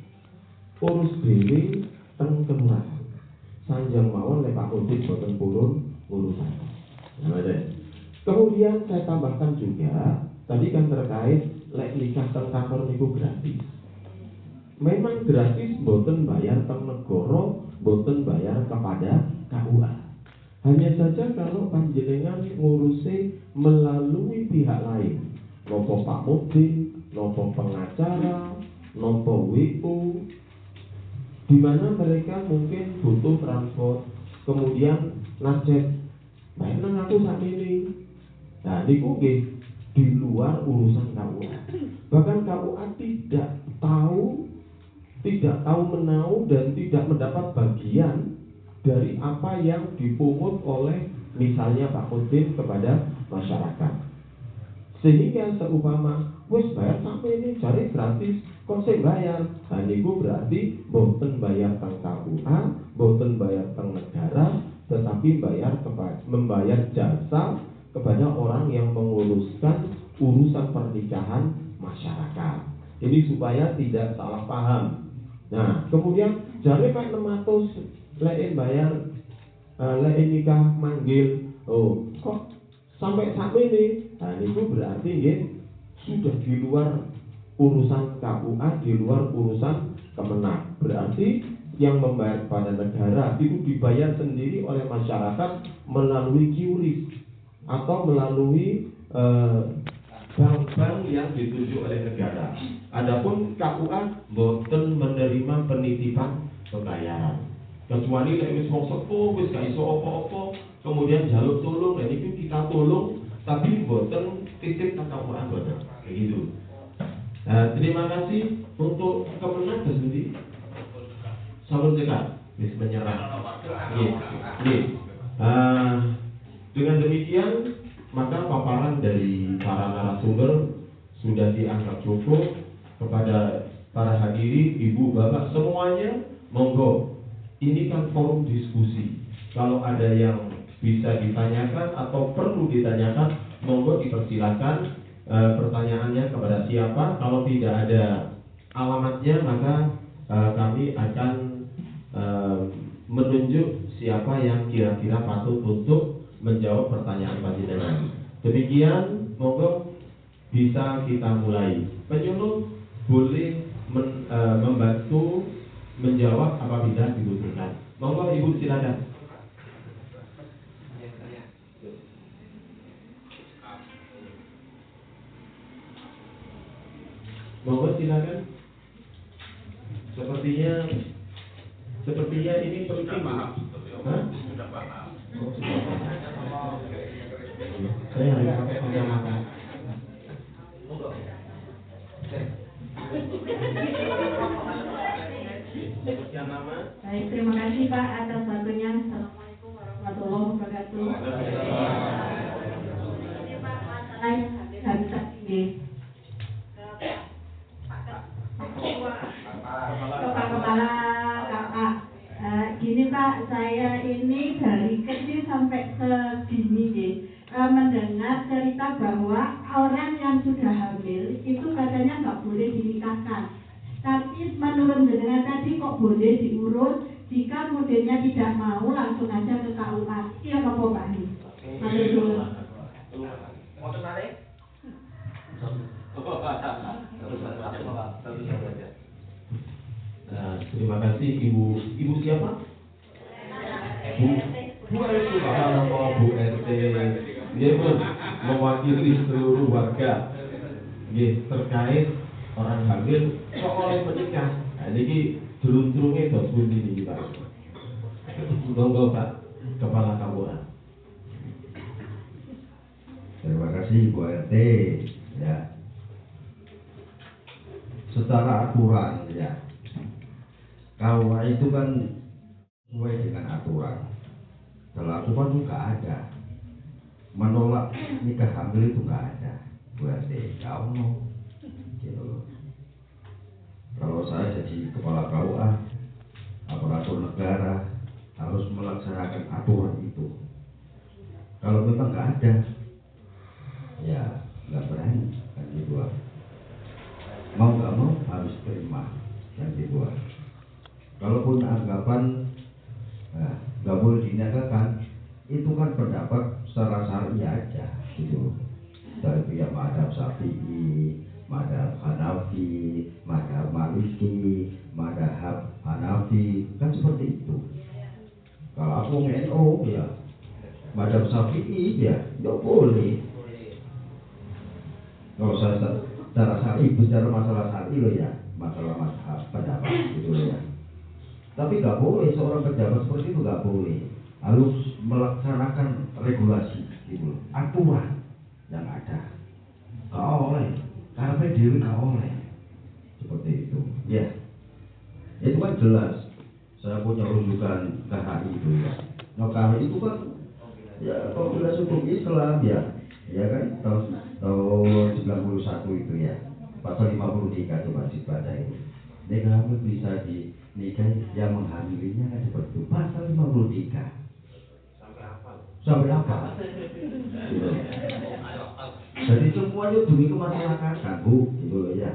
Urus dhewe teng kelurahan. Sanjang mawon lek Pak Mudin boten purun urusan. Mana? Kemudian saya tambahkan juga tadi kan terkait lek nikah teng kantor niku gratis. Memang gratis, boten bayar teng negara, boten bayar kepada KUA. Hanya saja kalau panjenengan ngurusi melalui pihak lain, nopo Pak Mudin, nopo pengacara, nopo WU, di mana mereka mungkin butuh transport, kemudian ngecek, bayar nang aku saat ini. Nah, niku nggih di luar urusan KUA. Bahkan KUA tidak tahu menau dan tidak mendapat bagian dari apa yang dipungut oleh misalnya Pak Mudin kepada masyarakat. Sehingga seumpama wis bayar sampai ini cari gratis kok saya bayar. Nah niku berarti boten bayar teng KUA, boten bayar teng negara, tetapi membayar jasa kepada orang yang menguruskan urusan pernikahan masyarakat. Ini supaya tidak salah paham. Nah, kemudian jare Pak 600 lek bayar lek nikah manggil. Oh, kok sampai ini? Nah, itu berarti nggih sudah di luar urusan KUA, di luar urusan Kemenak. Berarti yang membayar pada negara itu dibayar sendiri oleh masyarakat melalui QRIS atau melalui bank-bank yang ditunjuk oleh negara. Adapun KUA boten menerima penitipan pembayaran. Kecuali lek wis wong sepuh wis gak iso apa-apa, kemudian jaluk tolong, dan itu kita tolong tapi boten titip KUA boten begitu. Terima kasih untuk Kemenag Desudi Salam Cekat wis menyerah. Dengan demikian maka paparan dari para narasumber sudah dianggap cukup. Kepada para hadirin, ibu, bapak semuanya, monggo. Ini kan forum diskusi. Kalau ada yang bisa ditanyakan atau perlu ditanyakan, monggo dipersilakan pertanyaannya kepada siapa. Kalau tidak ada alamatnya, maka kami akan menunjuk siapa yang kira-kira patut untuk menjawab pertanyaan panjenengan. Demikian, monggo bisa kita mulai. Penyuluh boleh membantu menjawab apabila dibutuhkan. Monggo Ibu silakan. Monggo silakan. Sepertinya ini penting. Hah? Sudah paham. Saya harus pakai kacamata. Baik, terima kasih Pak atas waktunya. Assalamualaikum warahmatullahi wabarakatuh. Ini Pak masalah yang habis ini. Kepala KA. Gini Pak, saya ini dari kecil sampai segini mendengar cerita bahwa orang yang sudah hamil itu katanya nggak boleh dinikahkan. Tapi menurut jenengan tadi kok boleh diurus, jika modelnya tidak mau langsung aja ke KUA. Iya apa Pak? Terima kasih Ibu. Ibu siapa? Bu RT. Bu RT. Dia pun mewakili seluruh warga. Terkait orang hamil kok oleh menikah. Nah, ini durung-durungnya dos pundi niki Pak. Monggo Pak, Kepala KUA. Terima kasih Bu RT. Ya. Secara aturan ya, KUA itu kan sesuai dengan aturan. Kalau aturan itu nggak ada. Menolak nikah hamil itu nggak ada. Bu RT, kau mau. Gitu. Kalau saya jadi kepala KUA, aparatur negara harus melaksanakan aturan itu. Kalau memang nggak ada, ya nggak berani kan dibuat. Mau nggak mau harus terima yang dibuat. Kalaupun anggapan nggak boleh dinikahkan, itu kan pendapat secara syar'i aja, gitu. Dari pihak Madhab Syafi'i, Madhab Hanafi, Madhab Maliki, Madhab Hanafi, kan seperti itu. Kalau aku NU ya, Madhab Syafi'i ya, boleh. Kalau saya secara syar'i, bicara masalah syar'i loh ya, masalah madhab pendapat gitu loh ya. Tapi nggak boleh seorang pejabat seperti itu, nggak boleh. Harus melaksanakan regulasi, gitu loh, aturan yang ada. Nggak oleh, karena diri nggak oleh, seperti itu. Ya, itu kan jelas. Saya punya rujukan KHI itu ya. Nah KHI itu kan ya Komunitas Hukum Islam ya, ya kan tahun 91 itu ya. Pasal 53 coba dibaca itu. Nikah hamil bisa dinikahi yang menghamilinya kan seperti itu. Pasal 53. Sampai apa? Jadi semuanya demi kemaslahatan, Bu, gitu loh ya.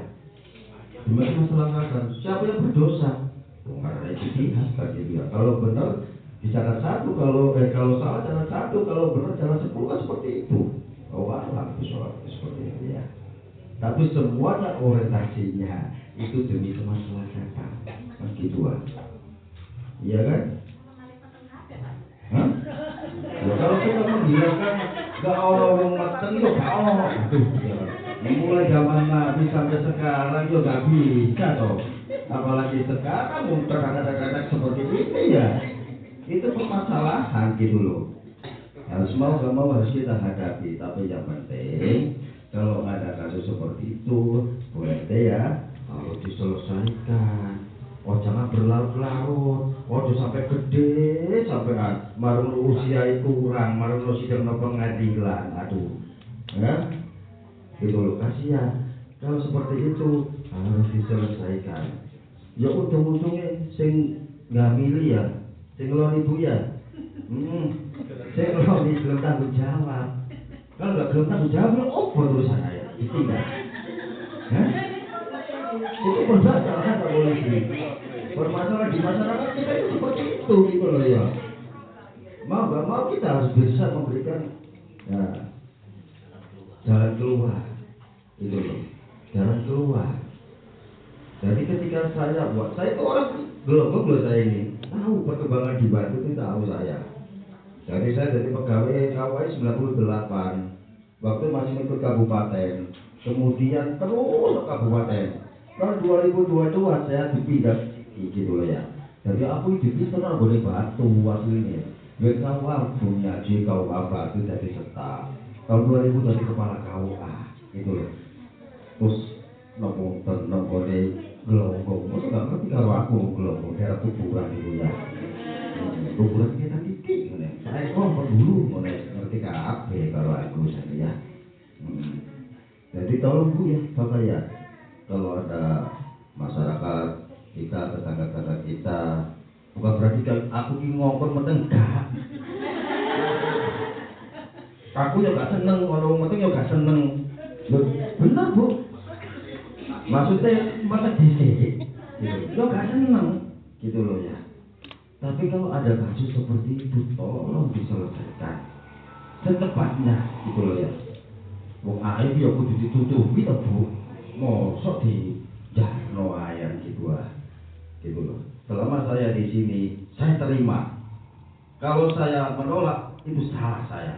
Demi kemaslahatan. Siapa yang berdosa? Karena itu pihak kan gitu ya. Kalau benar bicara satu, kalau salah cara satu, kalau benar cara 10 kan seperti itu. Oh alam seperti itu ya. Tapi semuanya orientasinya itu demi kemaslahatan, kan gituan. Iya kan? Hah? Ya, kalau kita menghilangkan gak orang mateng itu gak aduh ya. Mulai zaman Nabi sampai sekarang juga gak bisa toh. Apalagi sekarang terkadang-kadang seperti ini ya. Itu permasalahan gitu loh. Harus mau gak mau harus kita hadapi, tapi yang penting kalau ada kasus seperti itu, Bu RT ya harus diselesaikan. Oh jangan berlarut-larut, oh sampai gede, sampai marun usia kurang, marun usia no pengadilan, aduh, ya, itu loh kasihan. Kalau seperti itu harus diselesaikan. Ya ujung-ujungnya sing nggak milih ya, sing ngeloni ibu ya, sing ngeloni belum tanggung jawab. Kalau nggak belum tanggung jawab, ya urusan saya, ditinggal. Itu bermasalah kan Pak Polisi. Bermasalah di masyarakat kita itu seperti itu gitu loh ya. Mau nggak mau kita harus bisa memberikan ya, jalan keluar, itu loh, jalan keluar. Jadi ketika saya itu orang gelembung loh saya ini, tahu perkembangan di Batu itu tahu saya. Jadi saya jadi pegawai KWI 98, waktu masih ikut kabupaten, kemudian terus ke kabupaten. Tahun 2022 saya dipindah gitu loh ya. Jadi aku dipindah boleh Batu aslinya. Gue kawal punya kau Batu jadi setap. Tahun 2000 jadi kepala KUA gitu loh. Terus nopo deh gelonggong. Masa nggak ngerti kalau aku gelonggong daerah kuburan itu ya. Kuburan kita titik nih. Saya kok dulu ngerti kape kalau aku saya ya. Jadi tolong Bu ya Bapak ya. Kalau ada masyarakat kita, tetangga-tetangga kita, bukan berarti aku ini ngomong menenggak. Aku ya gak seneng, kalau ngomong ya gak seneng. Bener Bu. Maksudnya masa disini, ya gak seneng, gitu loh ya. Tapi kalau ada kasus seperti itu, tolong diselesaikan secepatnya, gitu loh ya. Wong aib ya kudu ditutupi to Bu. Mosok di jarno ayam gitu loh. Selama saya di sini, saya terima. Kalau saya menolak, itu salah saya,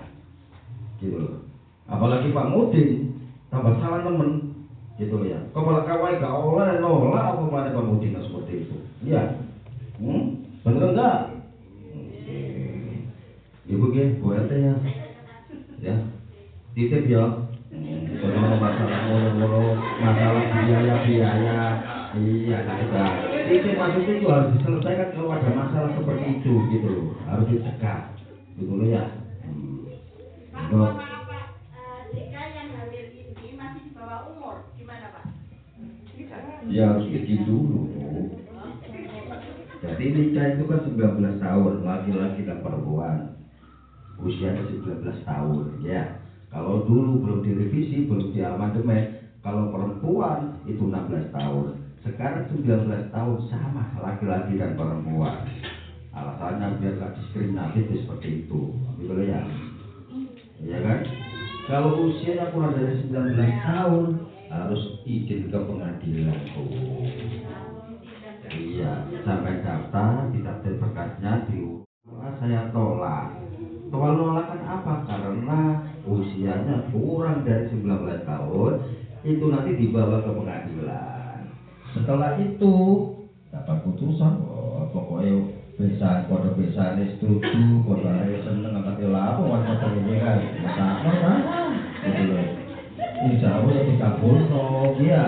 gitu loh. Apalagi Pak Mudin, tambah salah temen, gitu loh ya. Kepala KWI gak oleh nolak apa mana Pak Mudin seperti itu, iya, bener enggak? Ibu Bu RT ya, titip ya. Kalau masalah biaya, iya kita. Itu maksudnya itu harus diselesaikan kalau ada masalah seperti itu, gitu loh. Harus dicegah, gitu loh ya. Jika yang hamil ini masih di bawah umur, gimana Pak? Ya harus izin dulu. Jadi nikah itu kan 19 tahun, laki-laki dan perempuan. Usianya 19 tahun, ya. Kalau dulu belum direvisi, belum diamandemen, kalau perempuan itu 16 tahun. Sekarang 19 tahun sama laki-laki dan perempuan. Alasannya biar gak diskriminatif seperti itu. Betul ya? Iya kan? Kalau usianya kurang dari 19 tahun harus izin ke pengadilan tuh. Iya, sampai daftar, didaftar berkasnya saya tolak. Penolakan apa? Karena usianya kurang dari 19 tahun, itu nanti dibawa ke pengadilan. Setelah itu dapat putusan, pokoknya bisa kode bisa setuju, kode seneng angkat lapo wanita ini kan, sama kan? Gitu loh. Insya Allah ya dikabul, ya.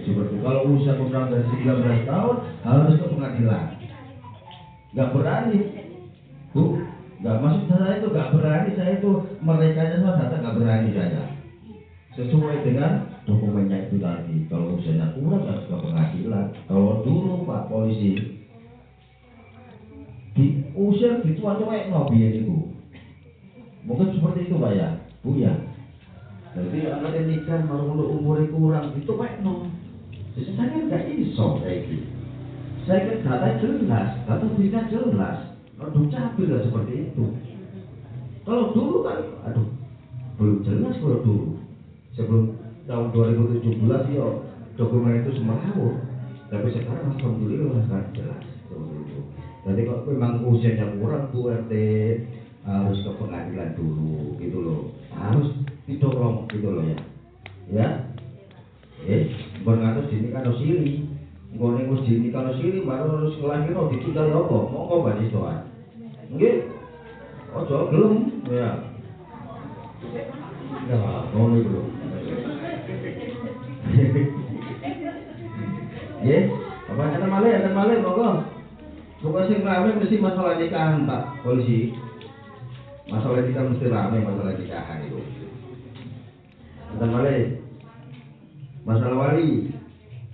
Seperti kalau usia kurang dari 19 tahun harus ke pengadilan. Gak berani, Bu. Gak maksud saya itu gak berani, saya itu mereka semua datang gak berani saya. Sesuai dengan dokumennya itu tadi. Kalau usianya kurang harus ke pengadilan. Kalau dulu Pak Polisi diusir dicuak-cuak ngopi itu. Mungkin seperti itu Pak ya, Bu ya. Jadi anak nikah baru umurnya kurang itu Pak no. Jadi saya nggak iso kayak gitu. Saya kan data jelas, data bisa jelas. Aduh capek lah seperti itu. Kalau dulu kan, aduh belum jelas kalau dulu. Sebelum tahun 2017 ya dokumen itu semrawut. Tapi sekarang alhamdulillah sangat jelas seperti itu. Jadi kalau memang usianya kurang Bu RT harus ke pengadilan dulu gitu loh. Harus didorong gitu loh ya. Ya. Berngatus dini kan siri. Ngone wis dini kan siri baru harus ngelahirin ditinggal apa? Monggo Mbak Soan. Nggih. Ojo gelem ya. Ya, ngono iku. Ya, apa kata malih monggo. Pokoknya sing rame mesti masalah nikahan Pak Polisi. Masalah nikah mesti rame masalah nikahan itu. Kata malih. Masalah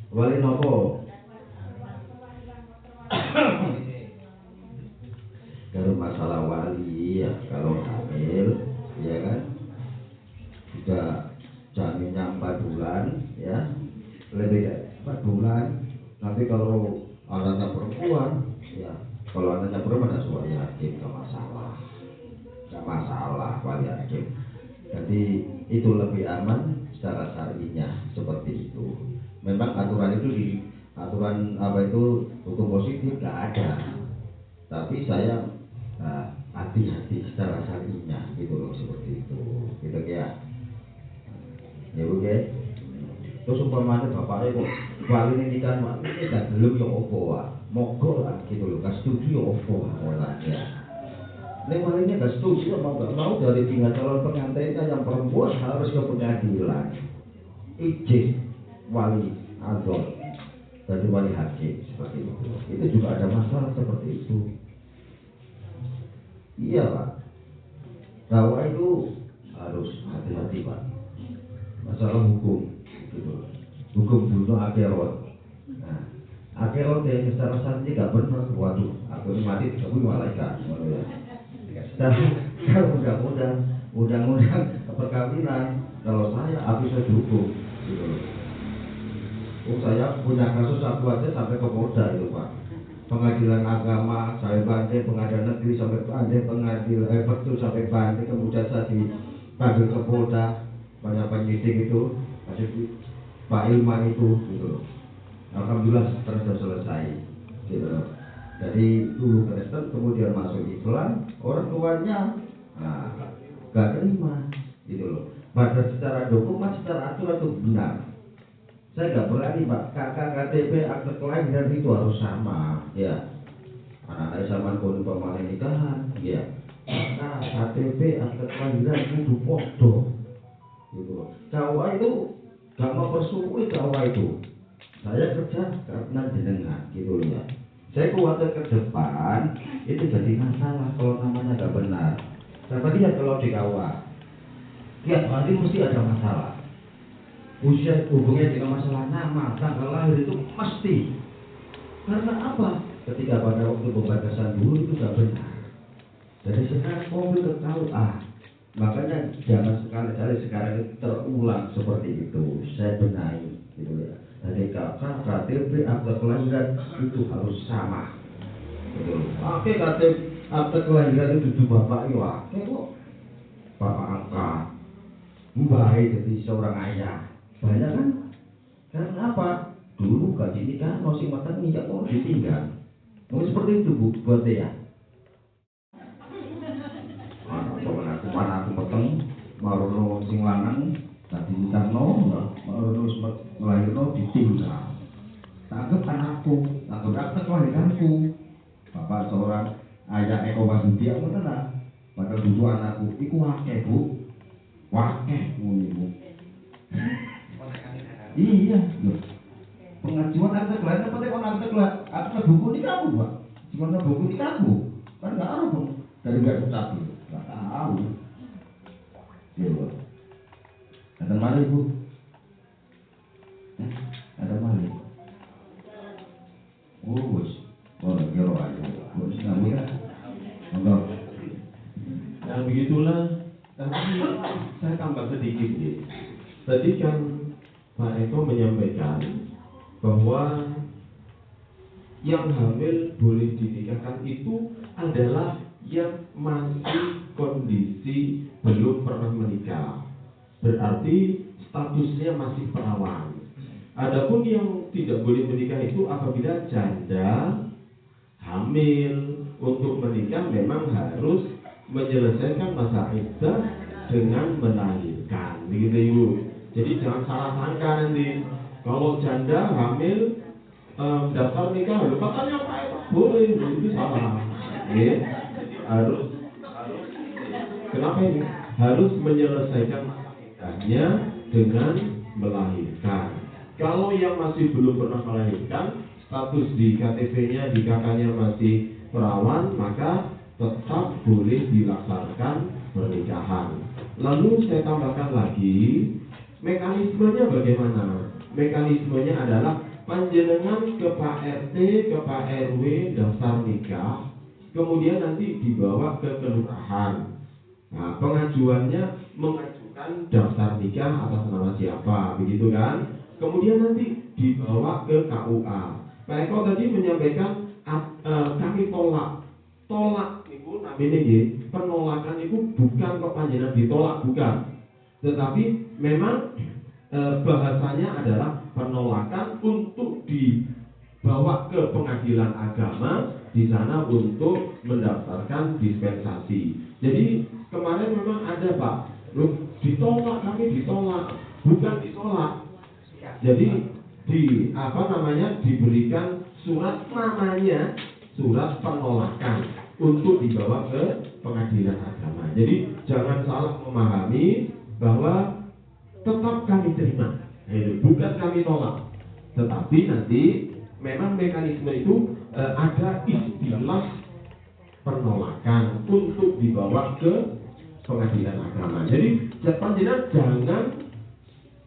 wali nopo? Kalau masalah wali ya kalau hamil ya kan sudah janinnya 4 bulan ya lebih dari 4 bulan. Tapi kalau anaknya perempuan ya kalau anaknya perempuan ada suami hakim nggak masalah wali hakim. Jadi itu lebih aman secara syar'inya seperti itu. Memang aturan itu aturan apa itu hukum positif nggak ada. Tapi saya hati-hati secara syar'inya gitu loh seperti itu. Gitu ya. Ya Bu ya. Terus umpamanya bapaknya kok wali nikahan wali ini gak belum ya opo mogok lah gitu loh. Gak setuju ya opo ya. Nek walinya gak setuju mau gak mau dari pihak calon pengantinnya yang perempuan harus ke pengadilan. Izin wali azal dari wali hakim seperti itu. Itu juga ada masalah seperti itu. Iya Pak. Bahwa itu harus hati-hati Pak. Masalah hukum gitu. Hukum dunia akhirat. Nah, akhirat yang secara syar'i gak benar. Waduh, aku ini mati tapi malaikat. Dan kalau undang-undang perkawinan, kalau aku bisa dihukum gitu loh. Saya punya kasus aku aja sampai ke Polda itu Pak. Pengadilan agama saya banding, pengadilan negeri sampai banding, pengadilan betul sampai banding, kemudian saya dipanggil ke Polda, banyak penyidik itu, Pak Ilman itu, gitu. Alhamdulillah sudah selesai, gitu. Jadi dulu Kristen, kemudian masuk Islam, orang tuanya, gak terima, gitu loh. Pada secara dokumen, secara aturan itu benar. Saya nggak berani Pak, kakak KTP akte kelahiran itu harus sama, ya. Anak-anak zaman pun pemain nikahan, ya. Nah, KTP akte kelahiran itu podo, gitu. Jawa itu nggak mau bersuwi Jawa itu. Saya kerja karena jenengan, gitu ya. Saya khawatir ke depan itu jadi masalah kalau namanya nggak benar. Saya lihat kalau di Jawa, tiap hari mesti ada masalah. Usia hubungannya dengan masalah nama, tanggal lahir itu mesti. Karena apa? Ketika pada waktu pembatasan dulu itu tidak benar. Jadi sekarang mobil ketahui makanya jangan sekali-kali sekarang itu terulang seperti itu. Saya benahi, gitu ya. Jadi kakak, KTP, akte kelahiran itu harus sama. Gitu. Oke, KTP, akte kelahiran itu bapak ya. Kok bapak angkat, baik jadi seorang ayah. Banyak kan? Karena apa? Dulu gaji nikah masih matang minyak mau ditinggal. Mau seperti itu Bu, buat ya. Mana aku peteng, marono sing lanang, tadi nikah marono melahirno ditinggal. Tanggap anakku, tanggap kelahiranku. Bapak seorang ayah Eko Wahyudi aku tenang. Padahal dulu anakku, iku wakeh Bu, wakeh Bu. Iya, loh. Pengajuan akte kelahiran apa teh akte kelahiran? Akte buku ini kamu, Pak. Cuma buku ini kamu. Kan enggak tahu dong. Dari enggak tetap. Enggak tahu. Iya. Ada mana Ibu? Ada mana? Oh, bos. Oh, kira aja. Bos kamu ya. Enggak. Nah, begitulah. Tapi saya tambah sedikit ya. Tadi kan Pak Eko menyampaikan bahwa yang hamil boleh dinikahkan itu adalah yang masih kondisi belum pernah menikah. Berarti statusnya masih perawan. Adapun yang tidak boleh menikah itu apabila janda hamil. Untuk menikah memang harus menyelesaikan masa iddah dengan melahirkan. Begitu Ibu. Jadi jangan salah sangka nanti kalau janda hamil daftar nikah, katanya apa? Boleh, itu salah. Ya, harus Kenapa ini? Harus menyelesaikan masa iddahnya dengan melahirkan. Kalau yang masih belum pernah melahirkan, status di KTP-nya, di kakaknya masih perawan, maka tetap boleh dilaksanakan pernikahan. Lalu saya tambahkan lagi, mekanismenya bagaimana? Mekanismenya adalah panjenengan ke Pak RT, ke Pak RW daftar nikah, kemudian nanti dibawa ke kelurahan. Nah, pengajuannya mengajukan daftar nikah atas nama siapa, begitu kan? Kemudian nanti dibawa ke KUA. Pak Eko tadi menyampaikan kami tolak. Tolak itu namanya penolakan itu bukan kok panjenengan ditolak, bukan. Tetapi memang bahasanya adalah penolakan untuk dibawa ke pengadilan agama di sana untuk mendaftarkan dispensasi. Jadi kemarin memang ada Pak, ditolak, kami ditolak, bukan ditolak. Jadi diberikan surat, namanya surat penolakan untuk dibawa ke pengadilan agama. Jadi jangan salah memahami bahwa tetap kami terima, bukan kami tolak. Tetapi nanti memang mekanisme itu ada istilah penolakan untuk dibawa ke pengadilan agama. Jadi jangan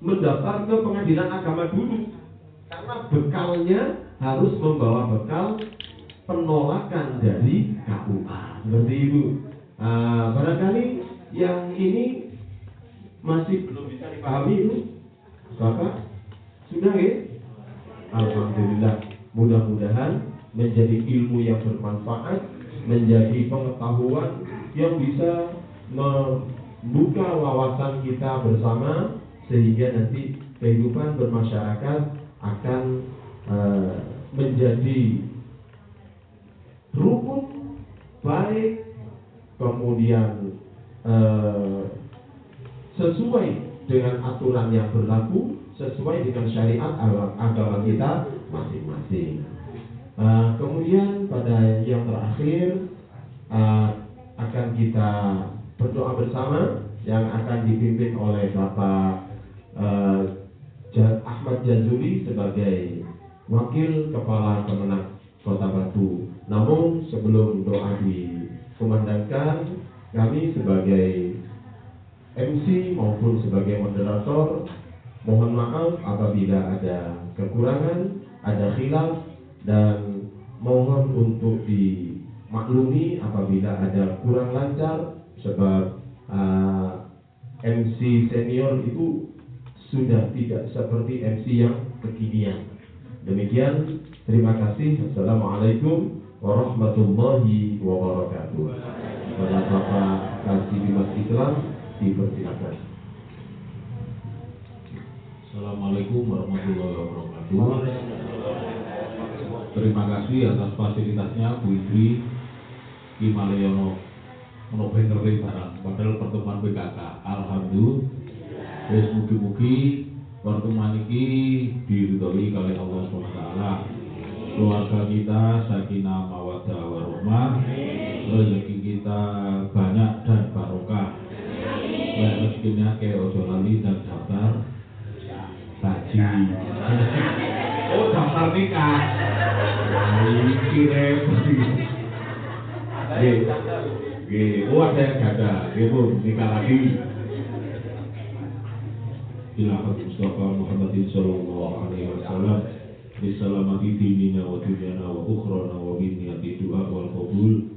mendaftar ke pengadilan agama dulu, karena bekalnya harus membawa bekal penolakan dari KUA. Seperti itu. Barangkali yang ini masih belum bisa dipahami itu, Bapak sudah ya? Alhamdulillah. Mudah-mudahan menjadi ilmu yang bermanfaat, menjadi pengetahuan yang bisa membuka wawasan kita bersama, sehingga nanti kehidupan bermasyarakat akan menjadi rukun, baik, kemudian sesuai dengan aturan yang berlaku, sesuai dengan syariat agama kita masing-masing. Kemudian pada yang terakhir akan kita berdoa bersama yang akan dipimpin oleh Bapak Ahmad Jazuli sebagai Wakil Kepala Kemenak Kota Batu. Namun sebelum doa dikumandangkan, kami sebagai MC maupun sebagai moderator mohon maaf apabila ada kekurangan, ada khilaf, dan mohon untuk dimaklumi apabila ada kurang lancar, sebab MC senior itu sudah tidak seperti MC yang kekinian. Demikian, terima kasih. Assalamualaikum warahmatullahi wabarakatuh. Kepada Bapak Kasih Bimas Islam dipersilakan. Assalamualaikum warahmatullahi wabarakatuh. Terima kasih atas fasilitasnya Bu Idri Kimaleyono Monopengeri barang padahal pertemuan PKK. Alhamdulillah. Wis mugi-mugi pertemuan ini diridhoi oleh Allah SWT. Keluarga kita sakinah mawaddah warahmah, rezeki kita banyak dan barokah. Rezekinya ke ojo lali dan daftar haji. Oh, daftar nikah. Iki repot. Oh, ada yang gada, Bu, nikah lagi. Ilahat Mustafa Muhammadin sallallahu alaihi wasallam bisalamati dinina wa dunyana wa ukhrana wa binniyati du'a wal qabul.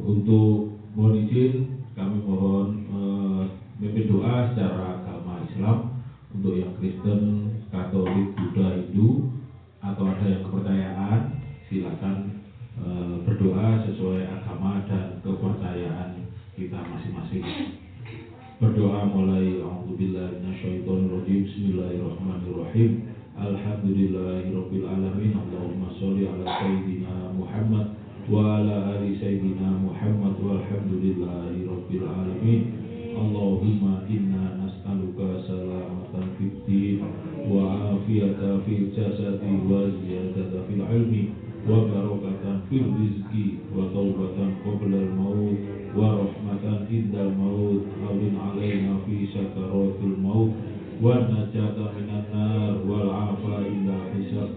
Untuk mohon izin kami mohon memimpin doa secara agama Islam untuk yang Kristen, Katolik, Buddha, Hindu, atau ada yang kepercayaan, silakan berdoa sesuai agama dan kepercayaan kita masing-masing. Berdoa mulai a'udzubillahi minasyaitonirrajim. Bismillahirrahmanirrahim. Alhamdulillahirabbil alamin. Allahumma sholli ala sayyidina Muhammad wa ala ali sayyidina Muhammad walhamdulillahirabbil alamin. Allahumma inna nas'aluka salamatan fid din wa jasadi wa ziyadata fil ilmi wa barakatan fil rizki wa taubatan qabla al maut wa rahmatan indal maut hawin alaina fi sakaratul maut wa najata minan nar wal afa illa hisab.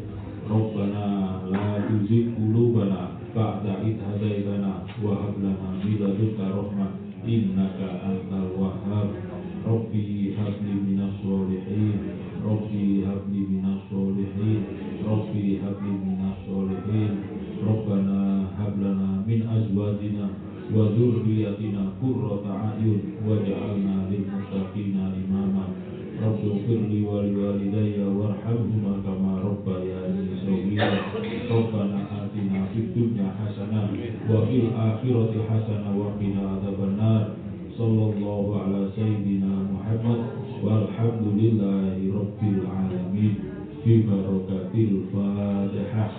Rabbana la tuzigh qulubana ba'da idh hadaitana wa hab lana min ladunka rahmah innaka antal wahhab. Rabbi habli minas sholihin, Rabbi habli minas sholihin, Rabbi habli minas sholihin. Rabbana hablana min azwajina wa dzurriyyatina qurrata a'yun waj'alna lil muttaqina imama. Rabbighfirli wa liwalidayya warhamhuma kama rabbayani shaghira. Rabbana atina fid dunya hasanah wa fil akhirati hasanah wa qina adzabannar. Sallallahu ala sayyidina Muhammad walhamdulillahi rabbil alamin bi barakatil Fatihah.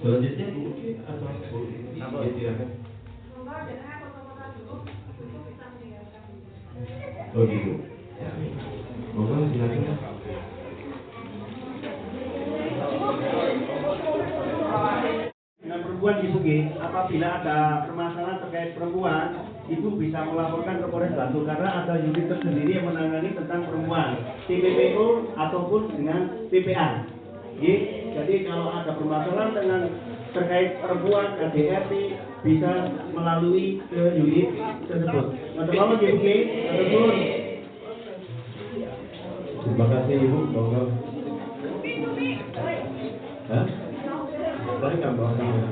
Selanjutnya Bu atau oh gitu. Monggo silakan. Dengan perempuan Ibu G, apabila ada permasalahan terkait perempuan, Ibu bisa melaporkan ke Polres Batu karena ada unit tersendiri yang menangani tentang perempuan, TPPO ataupun dengan PPA. Jadi kalau ada permasalahan dengan terkait perempuan KDRT bisa melalui ke unit tersebut. Terima kasih Ibu G. Terima kasih Ibu. Monggo. Hah? Tadi nggak bawa kamera.